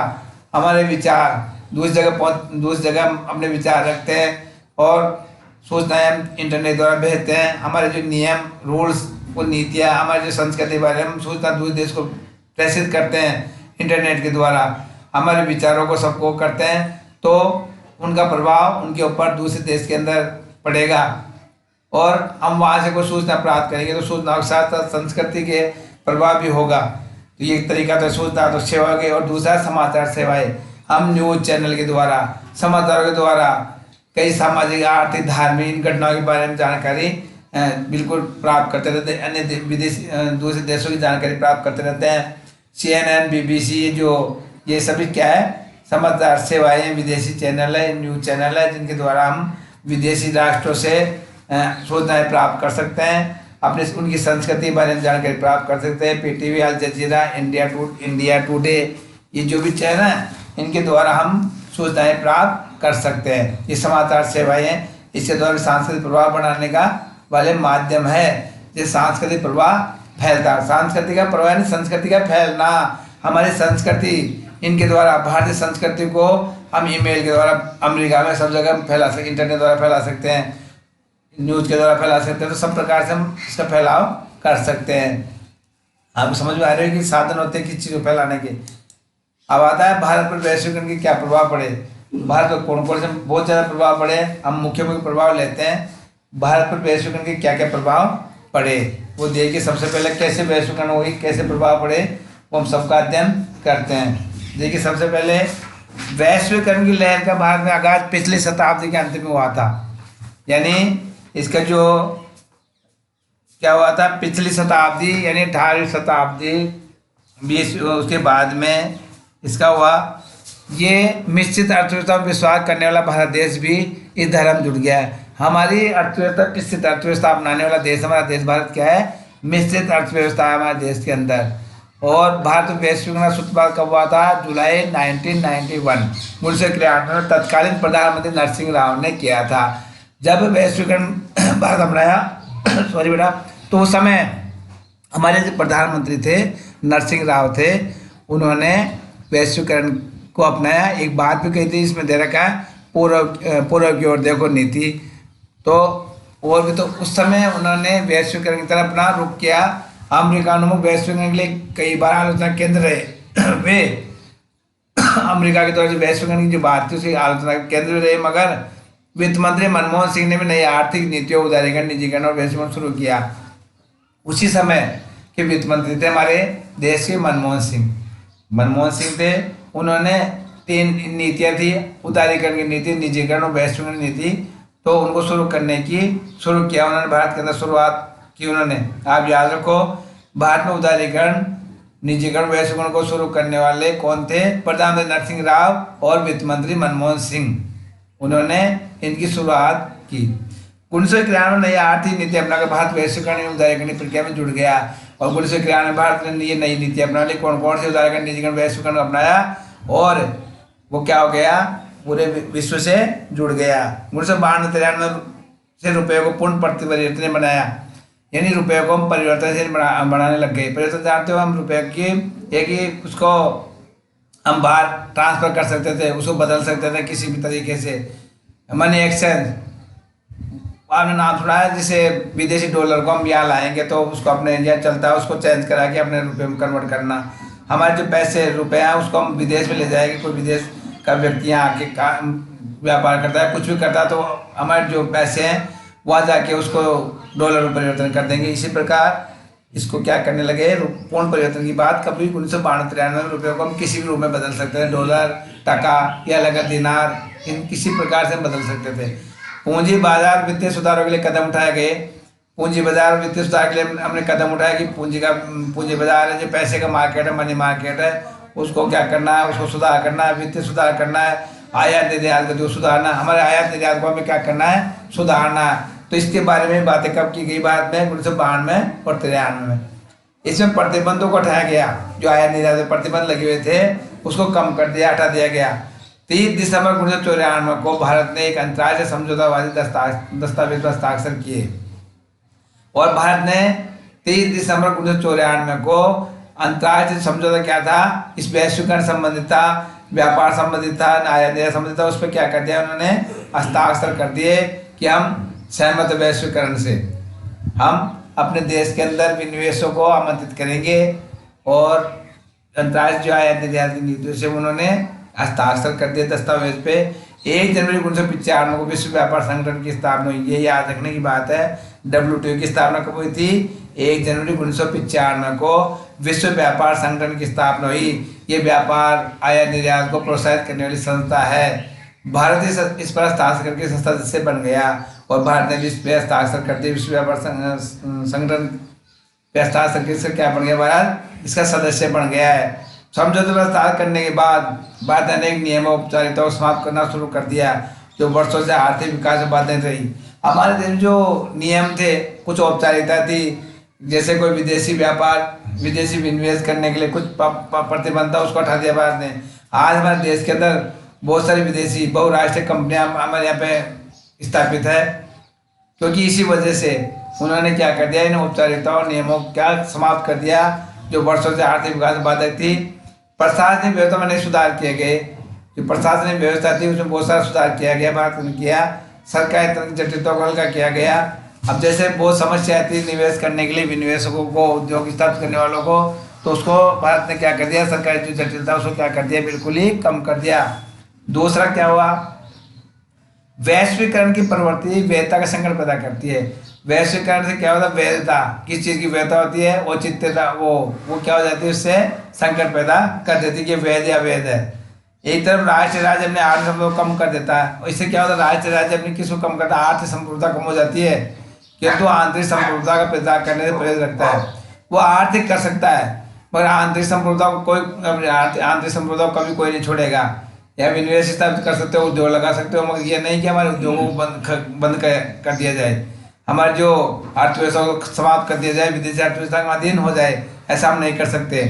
हमारे विचार दूसरी जगह हम अपने विचार रखते हैं और सूचनाएं हम इंटरनेट द्वारा भेजते हैं। हमारे जो नियम, रूल्स और नीतियाँ, हमारी जो संस्कृति के बारे में हम सूचना दूसरे देश को प्रेषित करते हैं इंटरनेट के द्वारा, हमारे विचारों को सबको करते हैं, तो उनका प्रभाव उनके ऊपर दूसरे देश के अंदर पड़ेगा और हम वहाँ से कोई सूचना प्राप्त करेंगे तो सूचना के साथ साथ संस्कृति के प्रभाव भी होगा। तो ये एक तरीका तो सूचना तो सेवा के, और दूसरा समाचार सेवाएं। हम न्यूज़ चैनल के द्वारा, समाचारों के द्वारा कई सामाजिक, आर्थिक, धार्मिक इन घटनाओं के बारे में जानकारी बिल्कुल प्राप्त करते रहते हैं। अन्य विदेशी दूसरे देशों की जानकारी प्राप्त करते रहते हैं। CNN, BBC, जो ये सभी क्या है, समाचार सेवाएं, विदेशी चैनल है, न्यूज़ चैनल है, जिनके द्वारा हम विदेशी राष्ट्रों से सूचनाएं प्राप्त कर सकते हैं, अपने उनकी संस्कृति के बारे में जानकारी प्राप्त कर सकते हैं। PTV, अल जजीरा, इंडिया टुडे, ये जो भी चैनल है, इनके द्वारा हम सूचनाएं प्राप्त कर सकते हैं। ये समाचार सेवाएं हैं, इसके द्वारा सांस्कृतिक प्रभाव बढ़ाने का वाले माध्यम है। ये सांस्कृतिक प्रभाव फैलता है, सांस्कृतिक का प्रभाव यानी संस्कृति का फैलना। हमारी संस्कृति, इनके द्वारा भारतीय संस्कृति को हम ईमेल के द्वारा अमेरिका में सब जगह फैला सकते, इंटरनेट द्वारा फैला सकते हैं, न्यूज़ के द्वारा फैला सकते हैं। तो सब प्रकार से हम इसका फैलाव कर सकते हैं। आपको समझ में आ रही है कि साधन होते हैं किस चीज़ को फैलाने के। अब आता है भारत पर वैश्वीकरण के क्या प्रभाव पड़े। भारत पर कौन कौन से बहुत ज़्यादा प्रभाव पड़े, हम मुख्य प्रभाव लेते हैं। भारत पर वैश्वीकरण के क्या क्या प्रभाव पड़े वो देखिए। सबसे पहले कैसे वैश्वीकरण हुई, कैसे प्रभाव पड़े, वो हम सबका अध्ययन करते हैं। देखिए, सबसे पहले वैश्वीकरण की लहर का भारत में आगाज पिछली शताब्दी के अंत में हुआ था। यानी इसका जो क्या हुआ था, पिछली शताब्दी यानी 18वीं शताब्दी 20 उसके बाद में इसका हुआ। ये मिश्रित अर्थव्यवस्था में विश्वास करने वाला भारत देश भी इस धर्म जुड़ गया है। हमारी अर्थव्यवस्था मिश्रित अर्थव्यवस्था अपनाने वाला देश हमारा देश भारत क्या है, मिश्रित अर्थव्यवस्था है हमारे देश के अंदर। और भारत वैश्वीकरण सूत्रपात कब हुआ था, जुलाई 1991 1993 में तत्कालीन प्रधानमंत्री नरसिंह राव ने किया था। जब वैश्वीकरण भारत अपनाया सॉरी बेटा, तो उस समय हमारे जो प्रधानमंत्री थे नरसिंह राव थे, उन्होंने वैश्वीकरण को अपनाया। एक बात भी कही थी, इसमें दे रखा है पूर्व की ओर देखो नीति। तो और भी तो उस समय उन्होंने वैश्वीकरण की तरफ अपना रुख किया। अमेरिका उन्मुख वैश्वीकरण के लिए कई बार आलोचना केंद्र रहे वे अमेरिका के द्वारा जो वैश्वीकरण की जो बात थी उसकी आलोचना केंद्र में रहे। मगर वित्त मंत्री मनमोहन सिंह ने भी नई आर्थिक नीतियों, उदारीकरण, निजीकरण और वैश्वीकरण शुरू किया। उसी समय के वित्त मंत्री थे हमारे देश के मनमोहन सिंह थे। उन्होंने 3 नीतियाँ थी, उदारीकरण की नीति, निजीकरण और वैश्वीकरण नीति। तो उनको शुरू किया उन्होंने, भारत के अंदर शुरुआत की उन्होंने। आप याद रखो, भारत में उदारीकरण, निजीकरण, वैश्वीकरण को शुरू करने वाले कौन थे, प्रधानमंत्री नरसिंह राव और वित्त मंत्री मनमोहन सिंह। उन्होंने इनकी शुरुआत की। 1993 में नई आर्थिक नीति अपनाकर भारत वैश्वीकरण एवं उदारीकरण की प्रक्रिया में जुड़ गया। और 1993 में भारत ने ये नई नीति अपना ली। कौन कौन से उदारीकरण, निजीकरण, वैश्वीकरण अपनाया और वो क्या हो गया, पूरे विश्व से जुड़ गया। 1992-93 से रुपये को पूर्ण प्रतिवर्ती ने बनाया। यानी रुपये को हम परिवर्तनशील बनाने लग गए। परिवर्तन जानते हो, हम रुपये की एक ही उसको हम बाहर ट्रांसफ़र कर सकते थे, उसको बदल सकते थे किसी भी तरीके से। मनी एक्सचेंज आपने नाम सुना है, जिसे विदेशी डॉलर को हम यहाँ लाएंगे तो उसको अपने इंडिया चलता है, उसको चेंज करा के अपने रुपये में कन्वर्ट करना। हमारे जो पैसे रुपये हैं उसको हम विदेश में ले जाएंगे, कोई विदेश का व्यक्ति यहाँ आके व्यापार करता है, कुछ भी करता है, तो हमारे जो पैसे हैं वहाँ जाके उसको डॉलर में परिवर्तन कर देंगे। इसी प्रकार इसको क्या करने लगे, पूर्ण परिवर्तन की बात कभी 1992-93 में रुपये को हम किसी भी रूप में बदल सकते हैं, डॉलर, टका या अलग दिनार, इन किसी प्रकार से बदल सकते थे। पूंजी बाजार वित्तीय सुधारों के लिए कदम उठाए गए। पूंजी बाजार वित्तीय सुधार के लिए हमने कदम उठाया कि पूंजी बाजार है, जो पैसे का मार्केट है, मनी मार्केट है, उसको क्या करना है, उसको सुधार करना है, वित्तीय सुधार करना है, आयात निर्यात को जो सुधारना, हमारे आयात निर्यात को हमें क्या करना है, सुधारना है। तो इसके बारे में बातें कब की गई, बाद में 1992 और 93 में। इसमें प्रतिबंधों को हटाया गया, जो आयात निर्यात में प्रतिबंध लगे हुए थे उसको कम कर दिया, हटा दिया गया। 30 दिसंबर 1994 को भारत ने एक अंतर्राष्ट्रीय समझौतावादी दस्तावेज पर हस्ताक्षर किए, और भारत ने 30 दिसंबर 1994 को अंतर्राष्ट्रीय समझौता क्या था, इस वैश्वीकरण संबंधित था, व्यापार संबंधित था, आयात निर्यात संबंधित था, उस पर क्या कर दिया उन्होंने, हस्ताक्षर कर दिए कि हम सहमत वैश्वीकरण से हम अपने देश के अंदर विनिवेशों को आमंत्रित करेंगे, और अंतर्राष्ट्रीय जो आयात निर्यात की नीतियों से उन्होंने हस्ताक्षर कर दिए दस्तावेज पे। 1 जनवरी 1995 को विश्व व्यापार संगठन की स्थापना हुई। ये याद रखने की बात है, WTO की स्थापना कब हुई थी, 1 जनवरी 1995 को विश्व व्यापार संगठन की स्थापना हुई। ये व्यापार आयात निर्यात को प्रोत्साहित करने वाली संस्था है। भारत इस पर हस्ताक्षर करके सदस्य बन गया, और भारत ने इस पर हस्ताक्षर कर दिया, विश्व व्यापार संगठन पे हस्ताक्षर करके क्या बन गया, भारत इसका सदस्य बन गया है। समझौते पर हस्ताक्षर करने के बाद भारत ने अनेक नियमों औपचारिकताओं को समाप्त करना शुरू कर दिया, जो वर्षों से आर्थिक विकास में बाधाएं रही। हमारे देश में जो नियम थे, कुछ औपचारिकता थी, जैसे कोई विदेशी व्यापार, विदेशी विनिवेश करने के लिए कुछ प्रतिबंध था, उसको हटा दिया भारत ने। आज हमारे देश के अंदर बहुत सारी विदेशी बहुराष्ट्रीय कंपनियां हमारे यहाँ पे स्थापित है, क्योंकि इसी वजह से उन्होंने क्या कर दिया, इन औपचारिकताओं और नियमों को क्या समाप्त कर दिया, जो वर्षों से आर्थिक विकास में बाधक थी। प्रशासनिक व्यवस्था में नए सुधार किए गए, जो प्रशासनिक व्यवस्था थी उसमें बहुत सारा सुधार किया गया, भारत ने किया। सरकारी तंत्र जटिलता को हल्का किया गया। अब जैसे बहुत समस्या थी निवेश करने के लिए, विनिवेशकों को, उद्योग स्थापित करने वालों को, तो उसको भारत ने क्या कर दिया, सरकारी जो जटिलता उसको क्या कर दिया, बिल्कुल ही कम कर दिया। दूसरा क्या हुआ, वैश्वीकरण की प्रवृत्ति वैधता का संकट पैदा करती है। वैश्वीकरण से क्या होता है, वैधता, किस चीज़ की वैधता होती है, औचित्यता, वो क्या हो जाती है, उससे संकट पैदा कर देती है कि वैध या अवैध है। एक तरफ राष्ट्र राज्य अपने आर्थिक संप्रभुता को कम कर देता है, और इससे क्या होता है, राष्ट्र राज्य अपनी किसको कम करता है, आर्थिक संप्रभुता कम हो जाती है, किंतु आंतरिक संप्रभुता का पैदा करने से प्रेरित रखता है। वो आर्थिक कर सकता है, मगर आंतरिक संप्रभुता को आंतरिक संप्रभुता को कभी कोई नहीं छोड़ेगा। या विनिवेश स्थापित कर सकते हो, उद्योग लगा सकते हो, मगर ये नहीं कि हमारे उद्योगों को बंद कर दिया जाए, हमारे जो अर्थव्यवस्था को समाप्त कर दिया जाए, विदेशी अर्थव्यवस्था का अधीन हो जाए, ऐसा हम नहीं कर सकते।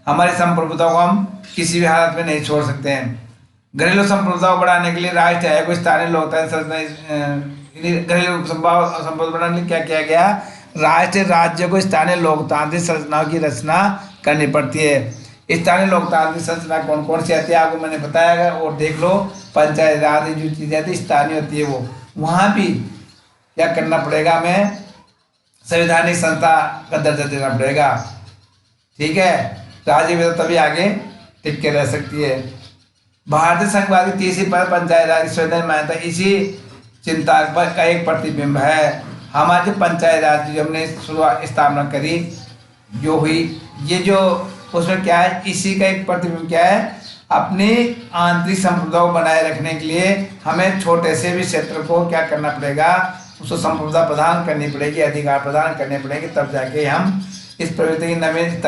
हमारी संप्रभुता को हम किसी भी हालत में नहीं छोड़ सकते हैं। घरेलू संप्रभुता को बढ़ाने के लिए राष्ट्र आयोग को स्थानीय लोकतांत्रिक घरेलू संप्रभुता बढ़ाने के लिए क्या किया गया, राष्ट्र राज्य को स्थानीय लोकतांत्रिक संरचनाओं की रचना करनी पड़ती है। स्थानीय लोकतांत्रिक संरचना कौन कौन सी आती है आपको मैंने बताया, और देख लो, पंचायत राज जो चीज़ें आती स्थानीय होती है, वो वहाँ भी क्या करना पड़ेगा, हमें संवैधानिक संस्था का दर्जा देना पड़ेगा। ठीक है, राज्य व्यवस्था तभी आगे टिक के रह सकती है। भारतीय संघवाद की तीसरी पर पंचायत राज की संवैधानिक मान्यता इसी चिंता पर का एक प्रतिबिंब है। हमारे पंचायत राज जो हमने शुरुआत स्थापना करी जो हुई, ये जो उसमें क्या है, इसी का एक प्रतिबिंब क्या है, अपनी आंतरिक संप्रभुता को बनाए रखने के लिए हमें छोटे से भी क्षेत्र को क्या करना पड़ेगा, उसको संप्रभुता प्रदान करनी पड़ेगी, अधिकार प्रदान करने पड़ेगी, तब जाके हम इस प्रवृत्ति की नवीन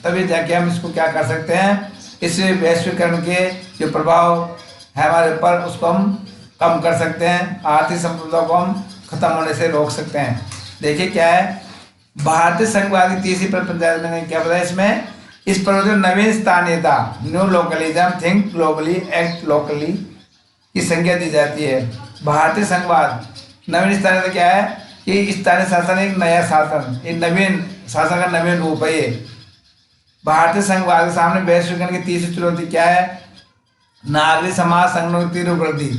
तभी जाके हम इसको क्या कर सकते हैं, इस वैश्वीकरण के जो प्रभाव है हमारे ऊपर उसको हम कम कर सकते हैं, आर्थिक संप्रभुता को हम खत्म होने से रोक सकते हैं। देखिए क्या है, भारतीय संघवाद की तीसरी पंचायत में क्या बताया, इसमें इस प्रवृत्ति को नवीन स्थानीयता, new localism, think globally, act locally की संज्ञा दी जाती है। भारतीय संघवाद नवीन स्थानीयता क्या है, ये स्थानीय शासन एक नया शासन, एक नवीन शासन का नवीन रूप है ये। भारतीय संघवाद के सामने वैश्वीकरण की तीसरी चुनौती क्या है? नागरिक समाज संगठनों की तीव्र वृद्धि।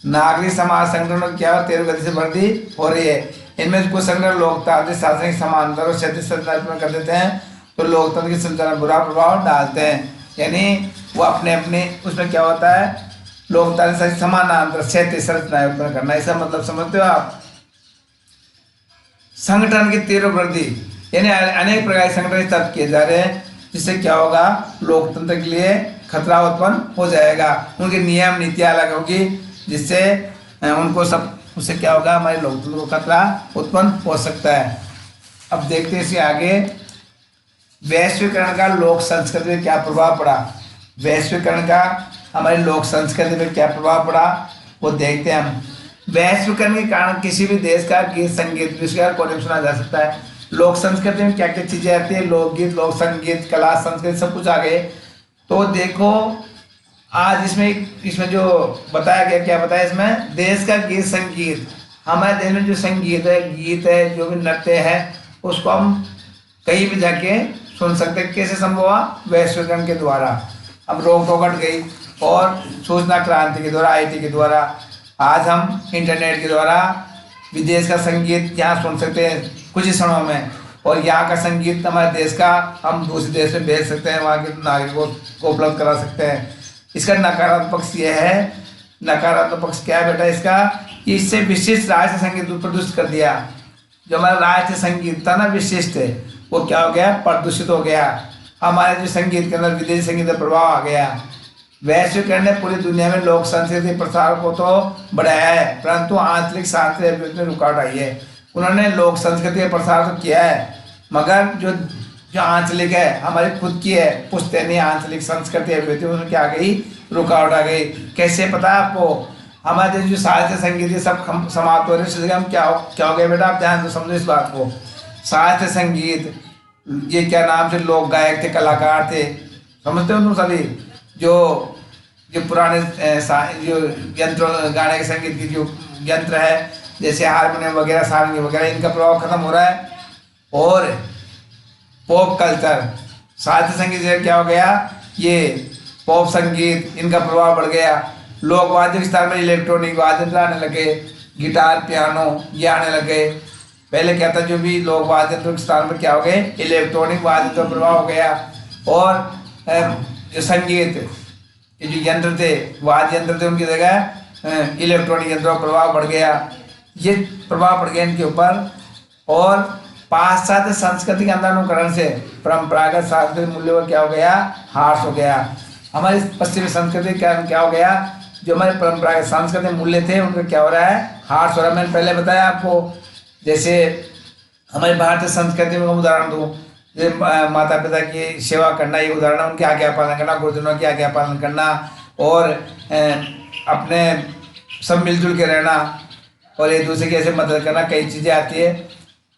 नागरिक समाज संगठनों की क्या तीव्र गति से वृद्धि हो रही है। इनमें कुछ संगठन लोकतांत्रिक शासन की समानता और क्षैतिज संरचना कर देते हैं, तो लोकतंत्र की संरचना बुरा प्रभाव डालते हैं। यानी वो अपने अपने उसमें क्या होता है, लोकतांत्रिक समानांतर क्षैतिज संरचना उत्पन्न करना। इसका मतलब समझते हो आप? संगठन की तीव्र वृद्धि यानी अनेक प्रकार के संगठन स्थापित किए जा रहे हैं, जिससे क्या होगा, लोकतंत्र के लिए खतरा उत्पन्न हो जाएगा। उनके नियम नीतियां अलग होगी, जिससे उनको सब उससे क्या होगा, हमारे लोकतंत्र को खतरा उत्पन्न हो सकता है। अब देखते हैं इसके आगे, वैश्वीकरण का लोक संस्कृति में क्या प्रभाव पड़ा। वैश्वीकरण का हमारी लोक संस्कृति में क्या प्रभाव पड़ा वो देखते हैं हम। वैश्वीकरण के कारण किसी भी देश का गीत संगीत विश्व कोने में सुना जा सकता है। लोक संस्कृति में क्या क्या चीजें आती है, लोकगीत, लोक संगीत, कला, संस्कृति सब कुछ आ गए। तो देखो आज इसमें जो बताया गया, क्या बताया इसमें, देश का गीत संगीत। हमारे देश में जो संगीत है, गीत है, जो भी नृत्य है, उसको हम कहीं भी जाके सुन सकते हैं। कैसे संभव हुआ? वैश्वीकरण के द्वारा। अब रोक टोक हट गई और सूचना क्रांति के द्वारा, IT के द्वारा आज हम इंटरनेट के द्वारा विदेश का संगीत यहाँ सुन सकते हैं कुछ ही क्षणों में, और यहाँ का संगीत हमारे देश का हम दूसरे देश में भेज सकते हैं, वहाँ के नागरिकों को उपलब्ध करा सकते हैं। इसका नकारात्मक पक्ष ये है, नकारात्मक पक्ष क्या है बेटा इसका, कि इससे विशिष्ट राष्ट्रीय संगीत प्रदूषित कर दिया। जो हमारा राष्ट्रीय संगीत था ना विशिष्ट, वो क्या हो गया, प्रदूषित हो गया। हमारे जो संगीत के अंदर विदेशी संगीत का प्रभाव आ गया। वैश्वीकरण ने पूरी दुनिया में लोक संस्कृति प्रसार को तो बढ़ाया है, परंतु आंतरिक शांति अभिवृद्धि में रुकावट आई है। उन्होंने लोक संस्कृति का प्रसार तो किया है, मगर जो आंचलिक है, हमारी खुद की है पुश्तैनी आंचलिक संस्कृति अभिवृद्धि, उसमें क्या आ गई, रुकावट आ गई। कैसे पता है आपको? हमारे जो साहित्य संगीत ये सब समाप्त हो रहे हैं। हम क्या हो गए बेटा, आप ध्यान से समझो इस बात को। साहित्य संगीत ये क्या नाम से लोक गायक थे, कलाकार थे, समझते हो तुम सभी? जो पुराने जो यंत्र गाने के संगीत की जो यंत्र है, जैसे हारमोनियम वगैरह, सारंगी वगैरह, इनका प्रभाव खत्म हो रहा है। और पॉप कल्चर, साहित्य संगीत से क्या हो गया, ये पॉप संगीत, इनका प्रभाव बढ़ गया। लोक वाद्य विस्तार में इलेक्ट्रॉनिक वाद्य आने लगे, गिटार, पियानो ये आने लगे। पहले क्या था, जो भी लोक वाद्य विस्तार में क्या हो गए, इलेक्ट्रॉनिक वाद्य का प्रभाव हो गया। और जो संगीत, ये जो यंत्र थे, वाद्य यंत्र थे, उनकी जगह इलेक्ट्रॉनिक यंत्रों का प्रभाव बढ़ गया। ये प्रभाव पड़ गया इनके ऊपर। और पाश्चात्य संस्कृति के अंदर अनुकरण से परंपरागत सांस्कृतिक मूल्यों का क्या हो गया, ह्रास हो गया। हमारी पश्चिमी संस्कृति क्या हो गया, जो हमारे परंपरागत सांस्कृतिक मूल्य थे उनका क्या हो रहा है, ह्रास हो रहा है। मैंने पहले बताया आपको, जैसे हमारी भारतीय संस्कृति में उदाहरण दूँ, जैसे माता पिता की सेवा करना, ये उदाहरण, उनके आज्ञा पालन करना, गुरुजनों की आज्ञा पालन करना, और अपने सब मिलजुल के रहना, और एक दूसरे की ऐसे मदद करना, कई चीज़ें आती है।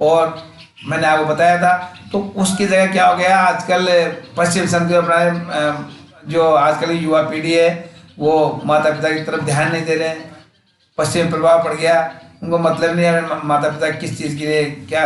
और मैंने आपको बताया था, तो उसकी जगह क्या हो गया, आजकल पश्चिम संस्कृति अपना जो आजकल की युवा पीढ़ी है, वो माता पिता की तरफ ध्यान नहीं दे रहे हैं। पश्चिम प्रभाव पड़ गया, उनको मतलब नहीं है माता पिता किस चीज़ के लिए क्या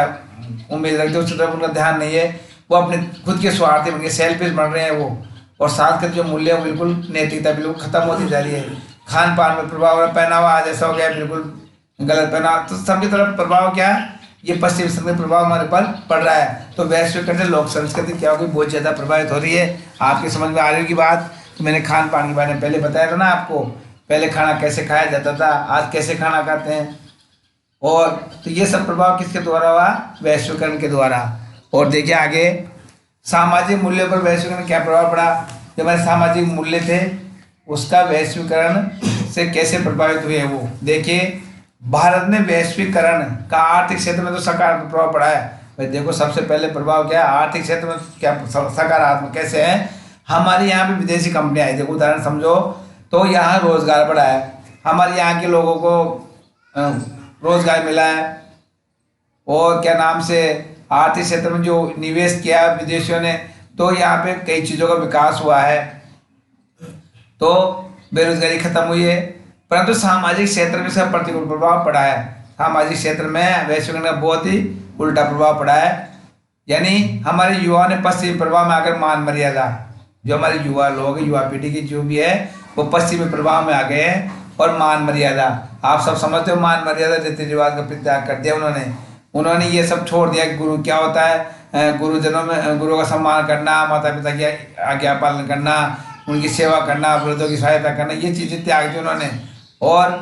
उम्मीद रखते, उस तरफ उनका ध्यान नहीं है। वो अपने खुद के स्वार्थी बन गए, सेल्फिश बन रहे हैं वो। और सांस्कृतिक जो मूल्य है बिल्कुल, नैतिकता बिल्कुल खत्म होती जा रही है। खान पान में प्रभाव हो रहा है, पहनावा आज ऐसा हो गया बिल्कुल गलत पहनावा, तो सबकी तरफ प्रभाव क्या है, ये पश्चिम संस्कृति प्रभाव हमारे पर पड़ रहा है। तो वैश्वीकरण से लोक संस्कृति क्या होगी, बहुत ज़्यादा प्रभावित हो रही है। आपकी समझ में आ रही होगी बात। तो मैंने खान पान के बारे में पहले बताया था ना आपको, पहले खाना कैसे खाया जाता था, आज कैसे खाना खाते हैं। और तो ये सब प्रभाव किसके द्वारा हुआ, वैश्वीकरण के द्वारा। और देखिए आगे, सामाजिक मूल्यों पर वैश्वीकरण क्या प्रभाव पड़ा। जो हमारे सामाजिक मूल्य थे उसका वैश्वीकरण से कैसे प्रभावित हुए वो देखिए। भारत में वैश्वीकरण का आर्थिक क्षेत्र में तो सकारात्मक प्रभाव पड़ा है। भाई देखो, सबसे पहले प्रभाव क्या है, आर्थिक क्षेत्र में क्या सकारात्मक कैसे है, हमारे यहाँ पे विदेशी कंपनियाँ आई। देखो उदाहरण समझो, तो यहाँ रोजगार बढ़ा है, हमारे यहाँ के लोगों को रोजगार मिला है। और क्या नाम से, आर्थिक क्षेत्र में जो निवेश किया विदेशियों ने, तो यहाँ पे कई चीज़ों का विकास हुआ है, तो बेरोजगारी खत्म हुई है। परंतु सामाजिक क्षेत्र में इसका प्रतिकूल प्रभाव पड़ा है। सामाजिक क्षेत्र में वैश्वीकरण का बहुत ही उल्टा प्रभाव पड़ा है। यानी हमारे युवाओं ने पश्चिमी प्रभाव में आकर मान मर्यादा, जो हमारे युवा लोग, युवा पीढ़ी की जो भी है, वो पश्चिमी प्रभाव में आ गए हैं और मान मर्यादा, आप सब समझते हो, मान मर्यादा रीति रिवाज का परित्याग कर दिया उन्होंने ये सब छोड़ दिया कि गुरु क्या होता है, गुरुजनों में गुरु का सम्मान करना, माता पिता की आज्ञा पालन करना, उनकी सेवा करना, वृद्धों की सहायता करना, ये चीज़ें त्याग दी उन्होंने। और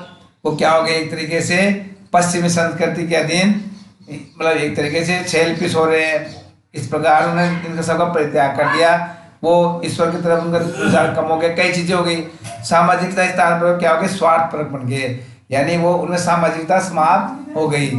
वो क्या हो गया, एक तरीके से पश्चिमी संस्कृति के अधीन, मतलब एक तरीके से छेल पिस हो रहे हैं। इस प्रकार उन्होंने इनका सबका परित्याग कर दिया। वो ईश्वर की तरफ उनका रुझान कम हो गया, कई चीज़ें हो गई। सामाजिकता स्थान पर क्या हो गया, स्वार्थ परक बन गए, यानी वो उनमें सामाजिकता समाप्त हो गई।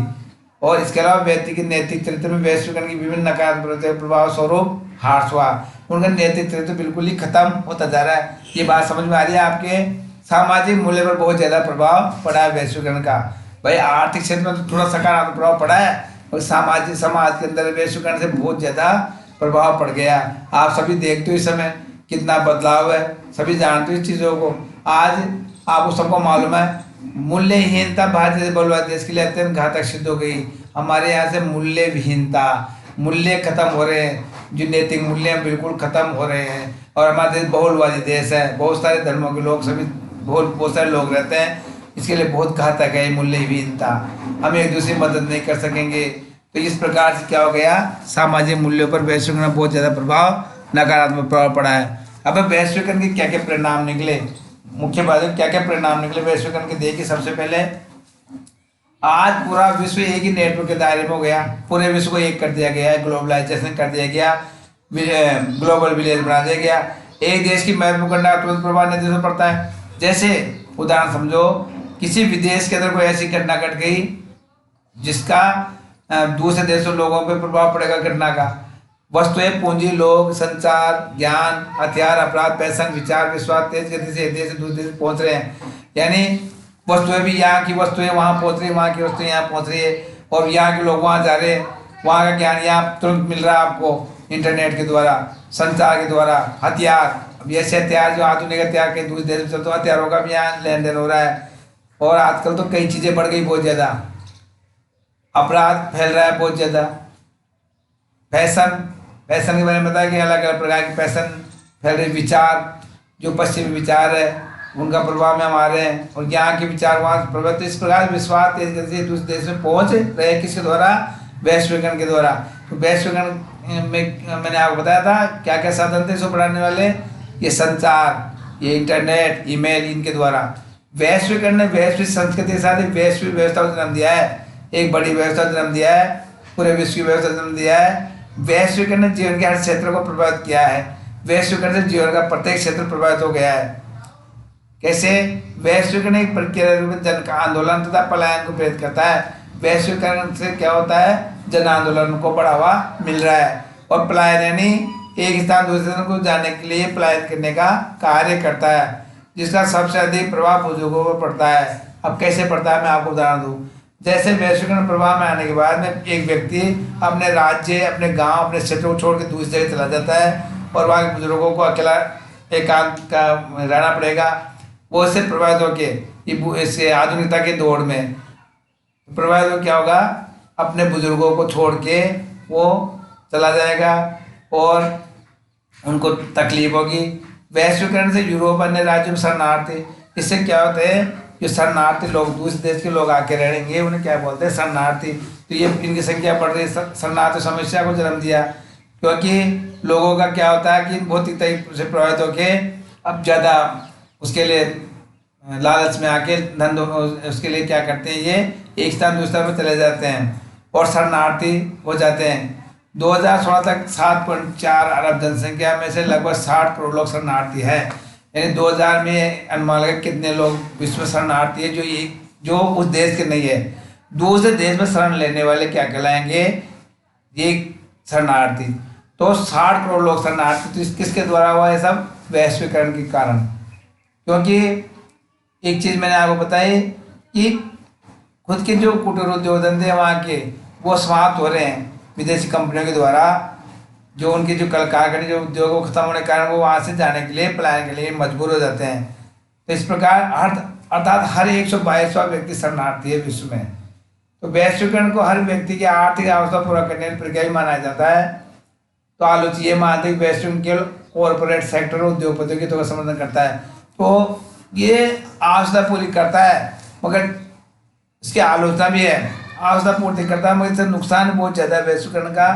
और इसके अलावा व्यक्ति के नैतिक चरित्र में वैश्वीकरण की विभिन्न नकारात्मक प्रभाव स्वरूप ह्रास हुआ, उनका नैतिक चरित्र बिल्कुल ही खत्म होता जा रहा है। ये बात समझ में आ रही है आपके? सामाजिक मूल्य पर बहुत ज़्यादा प्रभाव पड़ा है वैश्वीकरण का। भाई आर्थिक क्षेत्र में तो थोड़ा सकारात्मक प्रभाव पड़ा है, और समाज के अंदर वैश्वीकरण से बहुत ज़्यादा प्रभाव पड़ गया। आप सभी देखते हो इस समय कितना बदलाव है, सभी जानते हो इस चीज़ों को। आज आपको सबको मालूम है मूल्यहीनता भारतीय बलवाद देश के लिए अत्यंत घातक सिद्ध हो गई। हमारे यहाँ से मूल्य विहीनता, मूल्य खत्म हो रहे हैं, जो नैतिक मूल्य हैं बिल्कुल खत्म हो रहे हैं। और हमारा देश बहुलवादी देश है, बहुत सारे धर्मों के लोग, सभी बहुत सारे लोग रहते हैं। इसके लिए बहुत घातक है मूल्य विहीनता, हम एक दूसरे की मदद नहीं कर सकेंगे। तो इस प्रकार से क्या हो गया, सामाजिक मूल्यों पर वैश्वीकरण बहुत ज़्यादा प्रभाव, नकारात्मक प्रभाव पड़ा है। अब वैश्वीकरण के क्या क्या परिणाम निकले, मुख्य बात है क्या क्या परिणाम निकले वैश्वीकरण के। देखिए सबसे पहले आज पूरा विश्व एक ही नेटवर्क के दायरे में हो गया, पूरे विश्व को एक कर दिया गया है, ग्लोबलाइजेशन कर दिया गया, ग्लोबल विलेज बना दिया गया। एक देश की महत्वपूर्ण घटना तुरंत प्रभाव नहीं देना पड़ता है। जैसे उदाहरण समझो, किसी विदेश के अंदर कोई ऐसी घटना घट गई जिसका दूसरे देशों लोगों पर प्रभाव पड़ेगा घटना का। वस्तुएं, पूंजी, लोग, संचार, ज्ञान, हथियार, अपराध, पैसा, विचार, विश्वास तेज गति से एक देश से दूसरे देश पहुंच रहे हैं। यानी वस्तुएं भी, यहाँ की वस्तुएं वहाँ पहुंच रही है, वहाँ की वस्तुएं यहाँ पहुंच रही है, और यहाँ के लोग वहाँ जा रहे हैं। वहाँ का ज्ञान यहाँ तुरंत मिल रहा है आपको इंटरनेट के द्वारा, संचार के द्वारा। हथियार, अब ऐसे हथियार जो आधुनिक हथियार के दूसरे देश में चलते हैं, हथियारों का भी यहाँ लेन देन हो रहा है। और आजकल तो कई चीज़ें बढ़ गई बहुत ज़्यादा, अपराध फैल रहा है बहुत ज़्यादा। फैशन के बारे में बताया कि अलग अलग प्रकार के फैशन फैल रहे। विचार, जो पश्चिमी विचार है उनका प्रभाव में हमारे हैं, और यहाँ के विचार वहाँ प्रभावित। इस प्रकार विश्वास तेज गति से दूसरे देश में पहुँच रहे, किसके द्वारा, वैश्वीकरण के द्वारा। तो वैश्वीकरण में मैंने आपको बताया था क्या क्या साधन थे इसको बढ़ाने वाले, ये संचार, ये इंटरनेट, ईमेल, इनके द्वारा। वैश्वीकरण ने वैश्विक संस्कृति के साथ वैश्विक व्यवस्था को जन्म दिया है, एक बड़ी व्यवस्था जन्म दिया है, पूरे विश्व की व्यवस्था जन्म दिया है। वैश्वीकरण ने जीवन के हर क्षेत्र को प्रभावित किया है। वैश्वीकरण से जीवन का प्रत्येक क्षेत्र प्रभावित हो गया है। कैसे? वैश्वीकरण एक प्रक्रिया रूप में जन का आंदोलन तथा पलायन को प्रेरित करता है। वैश्वीकरण से क्या होता है, जन आंदोलन को बढ़ावा मिल रहा है, और पलायन यानी एक स्थान दूसरे स्थान को जाने के लिए पलायन करने का कार्य करता है, जिसका सबसे अधिक प्रभाव बुजुर्गों पर पड़ता है। अब कैसे पड़ता है, मैं आपको उदाहरण दूँ। जैसे वैश्वीकरण प्रभाव में आने के बाद में एक व्यक्ति अपने राज्य, अपने गांव, अपने क्षेत्र को छोड़ के दूसरी जगह चला जाता है, और वहाँ के बुजुर्गों को अकेला एकांत का रहना पड़ेगा। वो इससे प्रभावित होकर इससे आधुनिकता के दौड़ में प्रभावित हो क्या होगा, अपने बुजुर्गों को छोड़ के वो चला जाएगा और उनको तकलीफ होगी। वैश्वीकरण से यूरोप अन्य राज्यों में शरणार्थी, इससे क्या होते हैं, जो शरणार्थी लोग, दूसरे देश के लोग आके रहेंगे, उन्हें क्या बोलते हैं, शरणार्थी। तो ये इनकी संख्या बढ़ रही है, शरणार्थी समस्या को जन्म दिया। क्योंकि लोगों का क्या होता है कि भौतिक तरीके से प्रभावित होकर अब ज़्यादा उसके लिए लालच में आके धन, उसके लिए क्या करते हैं, ये एक स्थान दूसरे में चले जाते हैं और शरणार्थी हो जाते हैं। 2016 तक 7.4 अरब जनसंख्या में से लगभग 60 करोड़ लोग शरणार्थी है। यानी 2000 में अनुमान लगा कितने लोग विश्व में शरणार्थी है, जो उस देश के नहीं है, दूसरे देश में शरण लेने वाले क्या कहलाएंगे, ये शरणार्थी। तो 60 करोड़ लोग शरणार्थी। तो किसके द्वारा हुआ है सब, वैश्वीकरण के कारण। क्योंकि एक चीज़ मैंने आपको बताई कि खुद के जो कुटीर उद्योग धंधे वहाँ के वो समाप्त हो रहे हैं विदेशी कंपनियों के द्वारा। जो उनके जो कल कारखाने, जो उद्योग को खत्म होने के कारण वो वहाँ से जाने के लिए, पलायन के लिए मजबूर हो जाते हैं। तो इस प्रकार अर्थात हर 122वां व्यक्ति शरणार्थी है विश्व में। तो वैश्वीकरण को हर व्यक्ति की आर्थिक आवश्यकता पूरा करने की प्रक्रिया भी माना जाता है। तो आलोचक ये मानते हैं कि वैश्वीकरण केवल कॉरपोरेट सेक्टर और उद्योगपतियों की तो समर्थन करता है, तो ये आवश्यकता पूरी करता है मगर इसकी आलोचना भी है। आवश्यकता पूर्ति करता है मगर इससे नुकसान बहुत ज़्यादा है वैश्वीकरण का।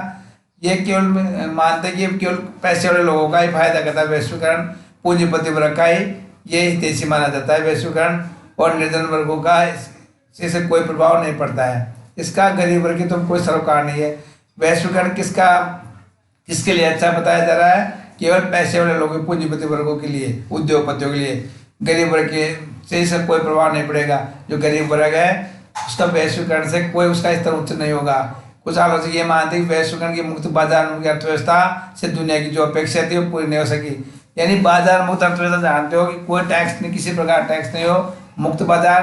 ये केवल मानते हैं कि केवल पैसे वाले लोगों का ही फायदा करता है वैश्वीकरण, पूंजीपति वर्ग का ही ये हितैषी माना जाता है वैश्वीकरण, और निर्धन वर्गों का इससे कोई प्रभाव नहीं पड़ता है। इसका गरीब वर्ग की तो कोई सरोकार नहीं है। वैश्वीकरण किसके लिए अच्छा बताया जा रहा है? केवल पैसे वाले लोगों, पूंजीपति वर्गों के लिए, उद्योगपतियों के लिए। गरीब वर्ग के से इससे कोई प्रभाव नहीं पड़ेगा। जो गरीब वर्ग है उसका वैश्वीकरण से कोई उसका स्तर उच्च नहीं होगा। कुछ आलोचक ये मानते हैं कि वैश्वीकरण की मुक्त बाजार की अर्थव्यवस्था से दुनिया की जो अपेक्षा थी वो पूरी नहीं हो सकी। यानी बाजार मुक्त अर्थव्यवस्था जानते हो कि कोई टैक्स नहीं, किसी प्रकार टैक्स नहीं हो, मुक्त बाजार,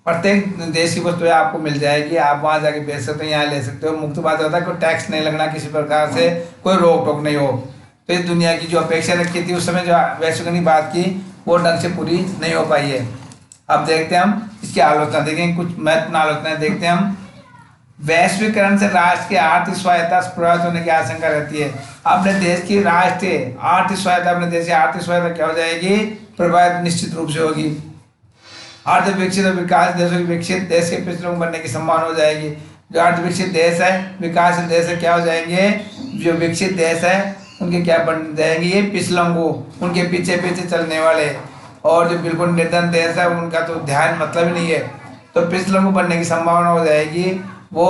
प्रत्येक देश की वस्तुएं आपको मिल जाएगी, आप वहाँ जाके बेच सकते हो, यहाँ ले सकते हो। मुक्त बाजार होता है कोई टैक्स नहीं लगना, किसी प्रकार से कोई रोक टोक नहीं हो। तो इस दुनिया की जो अपेक्षा रखी थी उस समय जो वैश्वीकरण की बात की वो ढंग से पूरी नहीं हो पाई है। अब देखते हैं हम इसकी आलोचना, देखेंगे कुछ महत्वपूर्ण आलोचनाएं देखते हैं हम। वैश्वीकरण से राष्ट्र की आर्थिक स्वायत्ता प्रभावित होने की आशंका रहती है। अपने देश की राष्ट्रीय आर्थिक स्वायत्ता, अपने देश की आर्थिक स्वायत्ता क्या हो जाएगी? प्रभावित निश्चित रूप से होगी। अर्ध विकसित और विकास देशों की विकसित देश के पिछड़ों बनने की संभावना हो जाएगी। जो अर्ध विकसित देश है, विकासशील देश है, क्या हो जाएंगे? जो विकसित देश है उनके क्या बन जाएंगे? ये पिछलंगू, उनके पीछे पीछे चलने वाले। और जो बिल्कुल निर्धन देश है उनका तो ध्यान मतलब ही नहीं है, तो पिछलंगू बनने की संभावना हो जाएगी। वो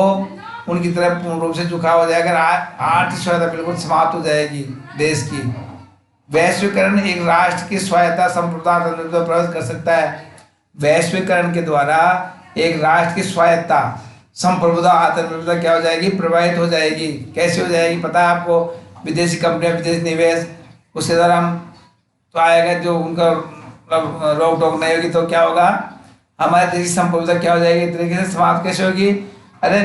उनकी तरफ पूर्ण रूप से झुकाव हो जाएगा। आर्थिक स्वायत्ता बिल्कुल समाप्त हो जाएगी देश की। वैश्वीकरण एक राष्ट्र की स्वायत्ता, संप्रभुता, प्रभावित कर सकता है। वैश्वीकरण के द्वारा एक राष्ट्र की स्वायत्ता, संप्रभुता, आत्मनिर्भरता क्या हो जाएगी? प्रभावित हो जाएगी। कैसे हो जाएगी पता है आपको? विदेशी कंपनियां, विदेशी निवेश, उसके द्वारा हम तो आएगा, जो उनका रोक टोक नहीं होगी तो क्या होगा? हमारे देश की संप्रभुता क्या हो जाएगी? इस तरीके से समाप्त कैसे होगी? अरे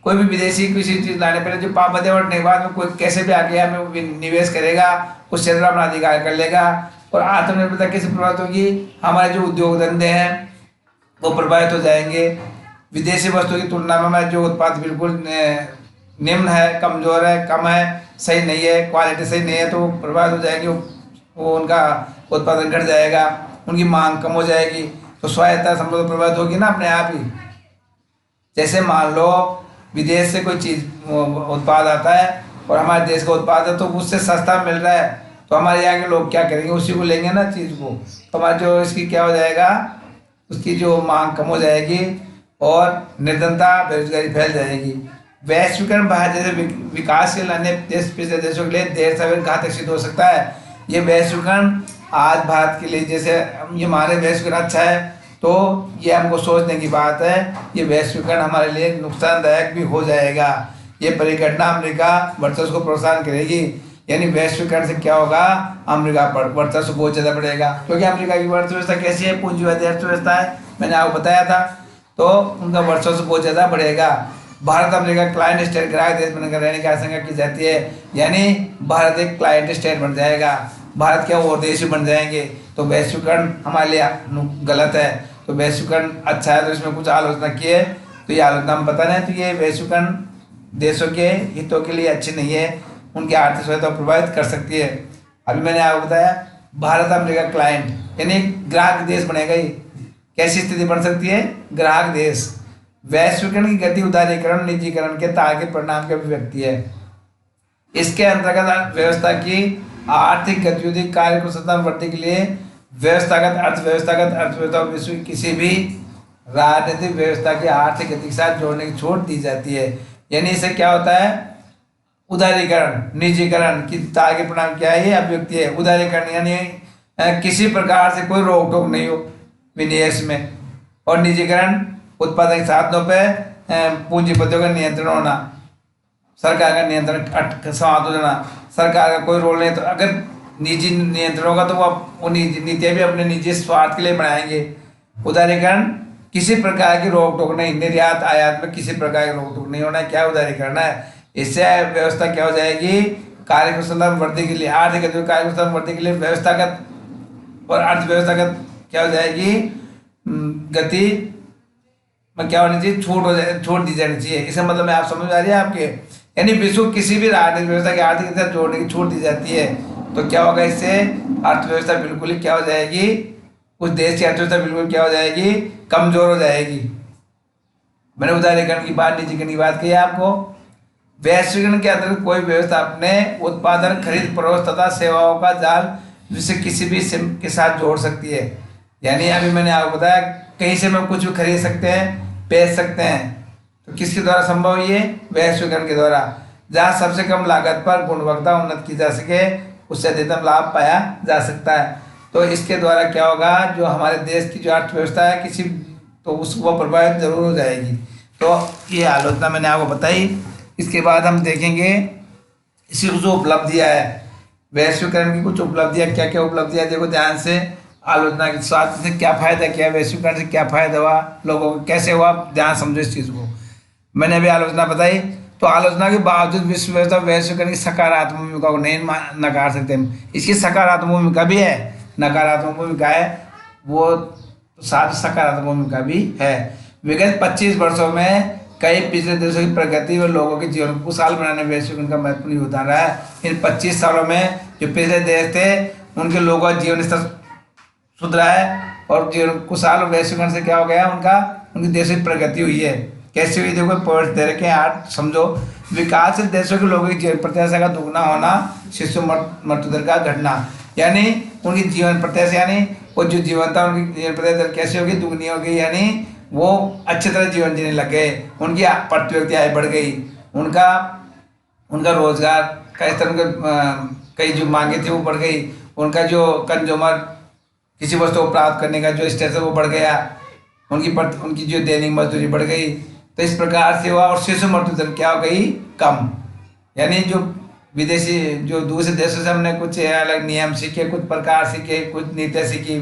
कोई भी विदेशी किसी चीज लाने पहले जो पाबंदी और बाद में कोई कैसे भी आगे हमें निवेश करेगा, उस क्षेत्र अपना अधिकार कर लेगा। और आत्मनिर्भरता कैसे प्रभावित होगी? हमारे जो उद्योग धंधे हैं वो प्रभावित हो जाएंगे। विदेशी वस्तुओं की तुलना में हमारे जो उत्पाद बिल्कुल निम्न है, कमजोर है, कम है, सही नहीं है, क्वालिटी सही नहीं है, तो वो प्रभावित हो जाएंगे। वो उनका उत्पादन घट जाएगा, उनकी मांग कम हो जाएगी। तो स्वायत्ता संप्रभुता प्रभावित होगी ना अपने आप ही। जैसे मान लो विदेश से कोई चीज़ उत्पाद आता है और हमारे देश का उत्पाद है तो उससे सस्ता मिल रहा है, तो हमारे यहाँ के लोग क्या करेंगे? उसी को लेंगे ना चीज़ को। तो हमारा जो इसकी क्या हो जाएगा? उसकी जो मांग कम हो जाएगी और निर्धनता, बेरोजगारी फैल जाएगी। वैश्वीकरण बाहर जैसे विकासशील अन्य देश, पिछले देशों के लिए देर सवेर घातक सिद्ध हो सकता है। ये वैश्वीकरण आज भारत के लिए, जैसे ये हमारे वैश्वीकरण अच्छा है तो ये हमको सोचने की बात है, ये वैश्वीकरण हमारे लिए नुकसानदायक भी हो जाएगा। ये परिघटना अमेरिका वर्चस्व को प्रोत्साहन करेगी। यानी वैश्वीकरण से क्या होगा? अमेरिका पर वर्चस्व बहुत ज़्यादा बढ़ेगा, क्योंकि अमेरिका की अर्थव्यवस्था कैसी है? पूंजीवादी अर्थव्यवस्था है, मैंने आपको बताया था। तो उनका वर्चस्व बहुत ज़्यादा बढ़ेगा। भारत अमेरिका क्लाइंट स्टेट, ग्राहक देश बनकर रहने की आशंका की जाती है। यानी भारत एक क्लाइंट स्टेट बन जाएगा, भारत के और देश बन जाएंगे। तो वैश्वीकरण हमारे लिए गलत है। तो वैश्वीकरण अच्छा है, तो इसमें कुछ आलोचना की है, तो ये आलोचना हम पता नहीं। तो ये वैश्वीकरण देशों के हितों के लिए अच्छी नहीं है, उनकी आर्थिक स्वायत्ता प्रभावित कर सकती है। अभी मैंने आपको बताया भारत अमेरिका क्लाइंट, यानी ग्राहक देश बनेगा। ये कैसी स्थिति बन सकती है? ग्राहक देश। वैश्वीकरण की गति उदारीकरण, निजीकरण के तार्किक परिणाम की अभिव्यक्ति है। इसके अंतर्गत अर्थव्यवस्था की आर्थिक गतिविधि कार्य कुशलता वृद्धि के लिए अर्थव्यवस्था विश्व की किसी भी राजनीतिक व्यवस्था की आर्थिक गति के साथ जोड़ने की छूट दी जाती है। यानी इससे क्या होता है? उदारीकरण, निजीकरण की तार्किक परिणाम क्या है? ये अभिव्यक्ति है। उदारीकरण यानी किसी प्रकार से कोई रोक टोक नहीं हो विनिवेश में, और निजीकरण उत्पादक साधनों पर पूंजीपतियों का नियंत्रण होना, सरकार का नियंत्रण समाप्त हो जाना, सरकार का कोई रोल नहीं। तो अगर निजी नियंत्रण होगा तो वो नीतियाँ भी अपने निजी स्वार्थ के लिए बनाएंगे। उदारीकरण किसी प्रकार की रोक टोक नहीं, निर्यात आयात में किसी प्रकार की रोक टोक नहीं होना है। क्या उदारीकरण है? इससे व्यवस्था क्या हो जाएगी? कार्यकुशलता वृद्धि के लिए, आर्थिक कार्यकुशलता वृद्धि के लिए व्यवस्थागत और अर्थव्यवस्थागत क्या हो जाएगी? गति में क्या होनी चाहिए, छूट दी जानी चाहिए। इसका मतलब मैं आप समझ आ रही है आपके, यानी विश्व किसी भी राजनीतिक व्यवस्था की आर्थिक स्थिति जोड़ने की छूट दी जाती है तो क्या होगा, इससे अर्थव्यवस्था बिल्कुल ही क्या हो जाएगी, उस देश की अर्थव्यवस्था बिल्कुल क्या हो जाएगी, कमजोर हो जाएगी। मैंने उदारीकरण की बात, निजीकरण की बात कही आपको। वैश्वीकरण के अंतर्गत कोई व्यवस्था अपने उत्पादन, खरीद, परोस तथा सेवाओं का जाल जिसे किसी भी सिम के साथ जोड़ सकती है। यानी अभी मैंने आपको बताया कहीं से हम कुछ भी खरीद सकते हैं, बेच सकते हैं, तो किसके द्वारा संभव ये, वैश्वीकरण के द्वारा। जहाँ सबसे कम लागत पर गुणवत्ता उन्नत की जा सके, उससे अधिकतम लाभ पाया जा सकता है। तो इसके द्वारा क्या होगा, जो हमारे देश की जो अर्थव्यवस्था है किसी तो उसको प्रभावित जरूर हो जाएगी। तो ये आलोचना मैंने आपको बताई। इसके बाद हम देखेंगे इसकी जो उपलब्धियाँ है, वैश्वीकरण की कुछ उपलब्धियाँ, क्या क्या उपलब्धियाँ, देखो ध्यान से। आलोचना के साथ से क्या फायदा किया, वैश्वीकरण से क्या फायदा हुआ लोगों को, कैसे हुआ, ध्यान समझो इस चीज़ को। मैंने अभी आलोचना बताई, तो आलोचना के बावजूद विश्व व्यवस्था वैश्वीकरण की सकारात्मक भूमिका को नहीं नकार सकते हम। इसकी सकारात्मक भूमिका भी है, नकारात्मक भूमिका है, वो साथ सकारात्मक भूमिका भी है। विगत 25 वर्षों में कई पिछले देशों की प्रगति और लोगों के जीवन को खुशहाल बनाने में वैश्वीकरण का महत्वपूर्ण योगदान रहा है। इन 25 सालों में जो पिछले देश थे उनके लोगों का जीवन स्तर सुधरा है और जीवन खुशहाल और वैश्वीकरण से क्या हो गया, उनकी देश की प्रगति हुई है। कैसे हुई, देखो पॉइंट दे रखे हैं आठ, समझो। विकासशील देशों के लोगों की जीवन प्रत्याशा का दुगना होना, शिशु मृत्यु दर का घटना, यानी उनकी जीवन प्रत्याशा, यानी वो जो जीवन था उनकी जीवन प्रत्याशा दर कैसे होगी, दुगनी हो गई, यानी वो अच्छी तरह जीवन जीने लग गए, उनकी प्रति व्यक्ति आय बढ़ गई, उनका रोजगार का स्तर, कई जो मांगे थी वो बढ़ गई, उनका जो कंज्यूमर किसी वस्तु को प्राप्त करने का जो स्टेज है वो बढ़ गया, उनकी जो दैनिक मजदूरी बढ़ गई। तो इस प्रकार से हुआ और शिशु मृत्यु दर क्या हो गई, कम। यानी जो विदेशी, जो दूसरे देशों से हमने कुछ अलग नियम सीखे, कुछ प्रकार सीखे, कुछ नीतियाँ सीखी,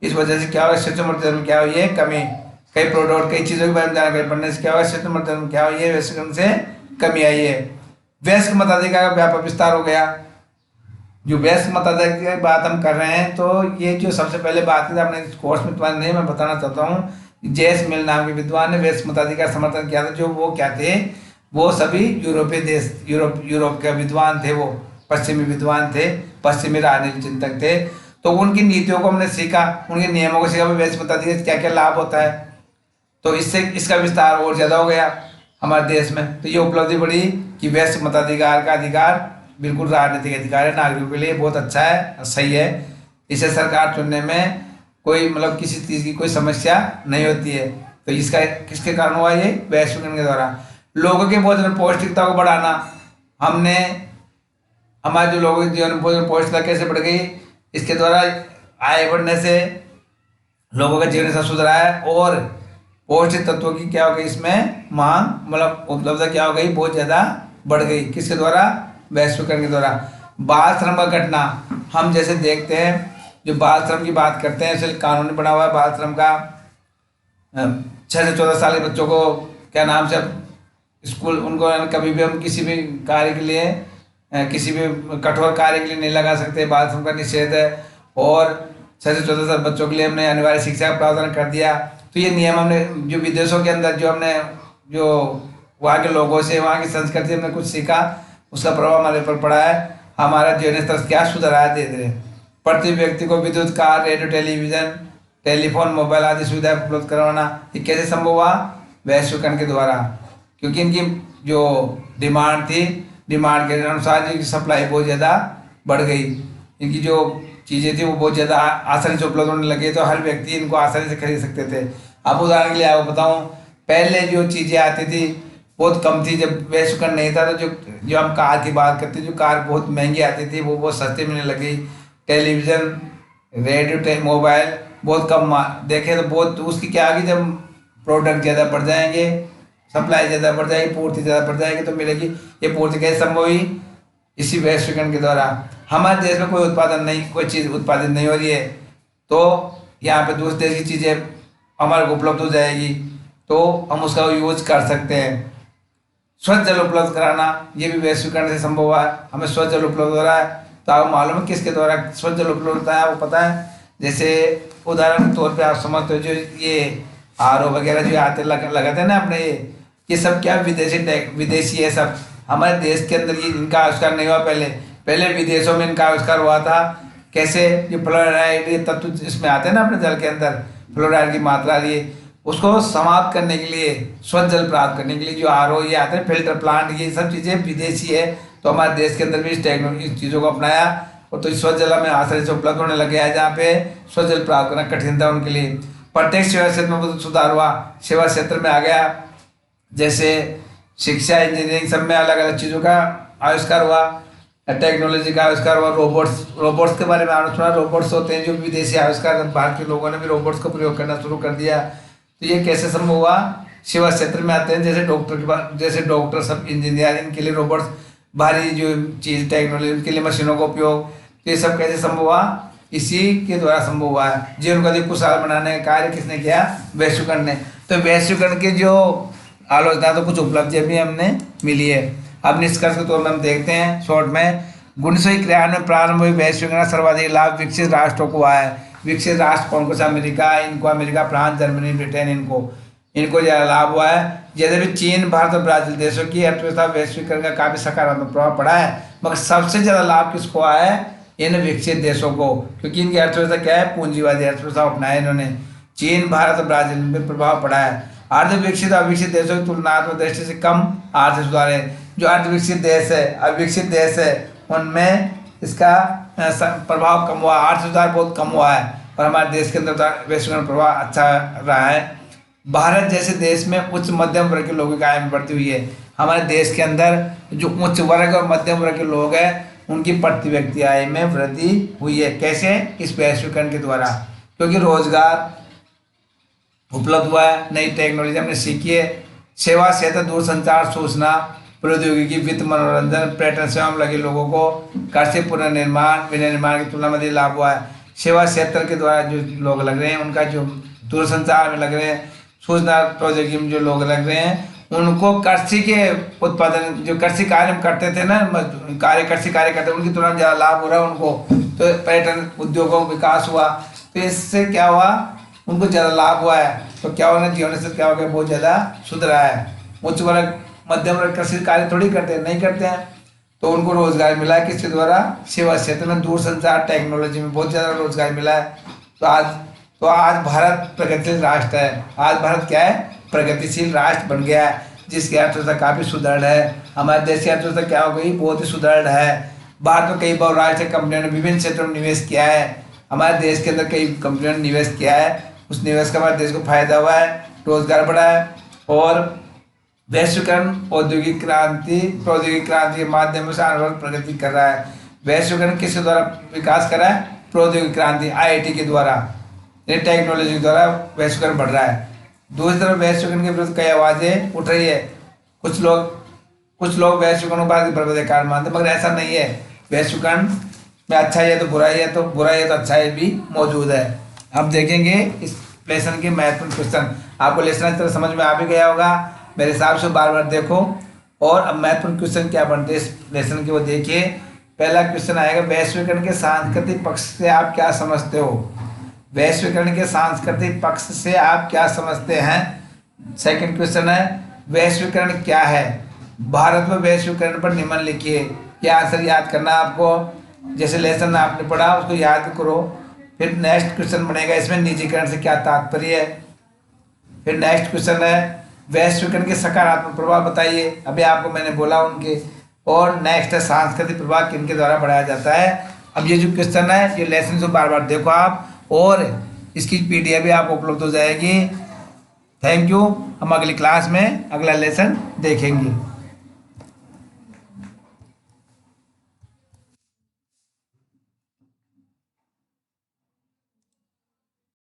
इस वजह से क्या हुआ, शिशु मृत्यु दर में क्या हुई है, कमी। कई प्रोडक्ट, कई चीज़ों के बारे में जानकारी पढ़ने से क्या हुआ, शिशु मृत्यु दर में क्या हुई है, वैश्वीकरण से कमी आई है। वयस्क मताधिकार का व्यापक विस्तार हो गया। जो वयस्क मताधिकार की बात हम कर रहे हैं, तो ये जो सबसे पहले बात की आपने कोर्स में तुम्हारे नहीं, मैं बताना चाहता हूँ, जेस मिल नाम के विद्वान ने वयस्क मताधिकार समर्थन किया था। जो वो क्या थे, वो सभी यूरोपीय देश, यूरोप के विद्वान थे, वो पश्चिमी विद्वान थे, पश्चिमी राजनीतिक चिंतक थे। तो उनकी नीतियों को हमने सीखा, उनके नियमों को सीखा, वयस्क मताधिकार से क्या क्या लाभ होता है, तो इससे इसका विस्तार और ज़्यादा हो गया हमारे देश में। तो ये उपलब्धि बढ़ी कि वयस्क मताधिकार का अधिकार बिल्कुल राजनीतिक अधिकार है, नागरिकों के लिए बहुत अच्छा है, सही है। इसे सरकार चुनने में कोई मतलब किसी चीज़ की कोई समस्या नहीं होती है। तो इसका किसके कारण हुआ, ये वैश्वीकरण के द्वारा। लोगों के भोजन में पौष्टिकता को बढ़ाना, हमने हमारे जो लोगों के जीवन में भोजन पौष्टिकता कैसे बढ़ गई, इसके द्वारा आय बढ़ने से लोगों का जीवन स्तर सुधरा है और पौष्टिक तत्वों की क्या हो गई, इसमें मांग मतलब उपलब्धता क्या हो गई, बहुत ज़्यादा बढ़ गई। किसके द्वारा, वैश्वीकरण के द्वारा। बाल श्रम का घटना, हम जैसे देखते हैं जो बाल श्रम की बात करते हैं, इसलिए कानून बना हुआ है बाल श्रम का। 6 से 14 साल के बच्चों को क्या नाम से स्कूल, उनको कभी भी हम किसी भी कार्य के लिए, किसी भी कठोर कार्य के लिए नहीं लगा सकते, बाल श्रम का निषेध है। और 6 से 14 साल बच्चों के लिए हमने अनिवार्य शिक्षा का प्रावधान कर दिया। तो ये नियम हमने जो विदेशों के अंदर जो हमने जो वहाँ के लोगों से, वहाँ की संस्कृति हमने कुछ सीखा, उसका प्रभाव हमारे ऊपर पड़ा है। हमारा जीवन स्तर क्या सुधरा है धीरे धीरे। प्रति व्यक्ति को विद्युत car, radio, television, telephone, mobile आदि सुविधाएं उपलब्ध करवाना, ये कैसे संभव हुआ, वैश्वीकरण के द्वारा। क्योंकि इनकी जो डिमांड थी, डिमांड के अनुसार इनकी सप्लाई बहुत ज़्यादा बढ़ गई, इनकी जो चीज़ें थी वो बहुत ज़्यादा आसानी से उपलब्ध होने लगी, तो हर व्यक्ति इनको आसानी से खरीद सकते थे। अब उदाहरण के लिए आपको बताऊँ, पहले जो चीज़ें आती थी बहुत कम थी, जब वैश्वीकरण नहीं था, तो जो हम कार की बात करते, जो कार बहुत महंगी आती थी वो बहुत सस्ती मिलने लगी। टेलीविज़न, रेडियो, मोबाइल बहुत कम देखे, तो बहुत उसकी क्या आगे जब प्रोडक्ट ज़्यादा बढ़ जाएंगे, सप्लाई ज़्यादा बढ़ जाएगी, पूर्ति ज़्यादा बढ़ जाएगी, तो मिलेगी। ये पूर्ति कैसे संभव हुई, इसी वैश्वीकरण के द्वारा। हमारे देश में कोई उत्पादन नहीं, कोई चीज़ उत्पादित नहीं हो रही है, तो यहाँ पे दूसरे देश की चीज़ें हमारे को उपलब्ध हो जाएगी, तो हम उसका यूज कर सकते हैं। स्वच्छ जल उपलब्ध कराना, ये भी वैश्वीकरण से संभव हुआ है। हमें स्वच्छ जल उपलब्ध हो रहा है, तो आपको मालूम है किसके द्वारा स्वच्छ जल उपलब्ध होता है, आपको पता है। जैसे उदाहरण के तौर पे आप समझते हो, जो ये RO वगैरह जो आते लगाते हैं ना अपने, ये सब क्या विदेशी है सब। हमारे देश के अंदर ये इनका आविष्कार नहीं हुआ। पहले पहले विदेशों में इनका आविष्कार हुआ था। कैसे? ये फ्लोराइड, ये तत्व इसमें आते हैं ना अपने जल के अंदर, फ्लोराइड की मात्रा, ये उसको समाप्त करने के लिए, स्वच्छ जल प्राप्त करने के लिए जो RO ये आते हैं, फिल्टर प्लांट, ये सब चीज़ें विदेशी है। तो हमारे देश के अंदर भी इस टेक्नोलॉजी, इस चीज़ों को अपनाया, और तो स्वच्छ जल में आसानी से उपलब्ध होने लग गया है। जहाँ पे स्वच्छ जल प्राप्त करना कठिन था उनके लिए। प्रत्येक सेवा क्षेत्र में बहुत सुधार हुआ, सेवा क्षेत्र में आ गया, जैसे शिक्षा, इंजीनियरिंग, सब में अलग अलग चीज़ों का आविष्कार हुआ, टेक्नोलॉजी का आविष्कार हुआ। रोबोट्स के बारे में आपने सुना, रोबोट्स होते हैं जो विदेशी आविष्कार, भारत के लोगों ने भी रोबोट्स का प्रयोग करना शुरू कर दिया। तो ये कैसे संभव हुआ? सेवा क्षेत्र में आते हैं, जैसे डॉक्टर के पास, जैसे डॉक्टर, सब इंजीनियर, इनके लिए रोबोट्स, भारी जो चीज़ टेक्नोलॉजी, उनके लिए मशीनों का उपयोग, तो ये सब कैसे संभव हुआ? इसी के द्वारा संभव हुआ है। जीवन को अधिक खुशहाल बनाने का कार्य किसने किया? वैश्वीकरण ने। तो वैश्वीकरण के जो आलोचना, तो कुछ उपलब्धियां भी हमने मिली है। अब निष्कर्ष के तौर में हम देखते हैं शॉर्ट में। 1991 में प्रारंभ हुई वैश्वीकरण सर्वाधिक लाभ विकसित राष्ट्रों को हुआ है। विकसित राष्ट्र कौन कौन सा? अमेरिका, इनको अमेरिका, फ्रांस, जर्मनी, ब्रिटेन, इनको ज़्यादा लाभ हुआ है। जैसे भी चीन, भारत और ब्राजील देशों की अर्थव्यवस्था वैश्वीकरण का काफ़ी सकारात्मक प्रभाव पड़ा है, मगर सबसे ज़्यादा लाभ किसको आया है? इन विकसित देशों को, क्योंकि इनकी अर्थव्यवस्था क्या है? पूंजीवादी अर्थव्यवस्था अपनाया इन्होंने। चीन, भारत और ब्राजील में प्रभाव पड़ा है। अर्धविकसित और विकसित देशों की तुलनात्मक दृष्टि से कम आर्थिक सुधार है। जो अर्धविकसित देश है, अविकसित देश है, उनमें इसका प्रभाव कम हुआ, आर्थिक सुधार बहुत कम हुआ है। और हमारे देश के अंदर वैश्वीकरण प्रभाव अच्छा रहा है। भारत जैसे देश में उच्च मध्यम वर्ग के लोगों की आय में बढ़ती हुई है। हमारे देश के अंदर जो उच्च वर्ग और मध्यम वर्ग के लोग हैं, उनकी प्रति व्यक्ति आय में वृद्धि हुई है। कैसे? इस वैश्वीकरण के द्वारा, क्योंकि रोजगार उपलब्ध हुआ है, नई टेक्नोलॉजी हमने सीखी है। सेवा क्षेत्र, दूरसंचार, सूचना प्रौद्योगिकी, वित्त, मनोरंजन, पर्यटन सेवा में लगे लोगों को कृषि, पुनर्निर्माण, विनिर्माण की तुलना में लाभ हुआ है। सेवा क्षेत्र के द्वारा जो लोग लग रहे हैं, उनका जो दूरसंचार में लग रहे हैं, सूचना प्रौद्योगिकी में जो लोग लग रहे हैं, उनको कृषि के उत्पादन, जो कृषि कार्य करते थे ना, कृषि कार्य करते, उनकी तुलना में ज़्यादा लाभ हो रहा है उनको। तो पर्यटन उद्योगों का विकास हुआ, तो इससे क्या हुआ? उनको ज़्यादा लाभ हुआ है। तो क्या होना, जीवन स्तर क्या हो गया? बहुत ज़्यादा सुधरा है। उच्च वर्ग, मध्यम वर्ग कृषि कार्य थोड़ी करते हैं, नहीं करते हैं, तो उनको रोजगार मिला है। किसके द्वारा? सेवा क्षेत्र में, दूरसंचार, टेक्नोलॉजी में बहुत ज़्यादा रोजगार मिला है। तो आज भारत प्रगतिशील राष्ट्र है। आज भारत क्या है? प्रगतिशील राष्ट्र बन गया है, जिसकी अर्थव्यवस्था काफ़ी सुदृढ़ है। हमारे देश की अर्थव्यवस्था क्या हो गई? बहुत ही सुदृढ़ है। भारत में कई बहुराष्ट्रीय कंपनियों ने विभिन्न क्षेत्रों में निवेश किया है। हमारे देश के अंदर कई कंपनियों ने निवेश किया है, उस निवेश का हमारे देश को फायदा हुआ है, रोजगार बढ़ा है। और वैश्वीकरण औद्योगिक क्रांति, प्रौद्योगिक क्रांति के माध्यम से अनवरत प्रगति कर रहा है। वैश्वीकरण किसके द्वारा विकास कर रहा है? प्रौद्योगिक क्रांति, IIT के द्वारा, टेक्नोलॉजी के द्वारा वैश्वीकरण बढ़ रहा है। दूसरी तरफ वैश्वीकरण के विरुद्ध कई आवाजें उठ रही है। कुछ लोग वैश्वीकरण को भारत की बर्बादी मानते, मगर ऐसा नहीं है। वैश्वीकरण में अच्छाई है तो बुराई है, तो बुराई है तो अच्छाई भी मौजूद है। अब देखेंगे इस लेसन के महत्वपूर्ण क्वेश्चन। आपको लेसन इस तरह समझ में आ भी गया होगा, मेरे हिसाब से बार बार देखो। और अब महत्वपूर्ण क्वेश्चन क्या बनते हैं इस लेसन के, वो देखिए। पहला क्वेश्चन आएगा, वैश्वीकरण के सांस्कृतिक पक्ष से आप क्या समझते हो? वैश्वीकरण के सांस्कृतिक पक्ष से आप क्या समझते हैं? सेकंड क्वेश्चन है, वैश्वीकरण क्या है? भारत में वैश्वीकरण पर निम्न लिखिए। यह आंसर याद करना आपको, जैसे लेसन आपने पढ़ा उसको याद करो। फिर नेक्स्ट क्वेश्चन बनेगा, इसमें निजीकरण से क्या तात्पर्य है। फिर नेक्स्ट क्वेश्चन है, वैश्वीकरण के सकारात्मक प्रभाव बताइए, अभी आपको मैंने बोला उनके। और नेक्स्ट है, सांस्कृतिक प्रभाव किनके द्वारा बढ़ाया जाता है। अब ये जो क्वेश्चन है, ये लेसन को बार बार देखो आप, और इसकी PDF भी आपको उपलब्ध हो जाएगी। Thank you. हम अगली क्लास में अगला लेसन देखेंगे।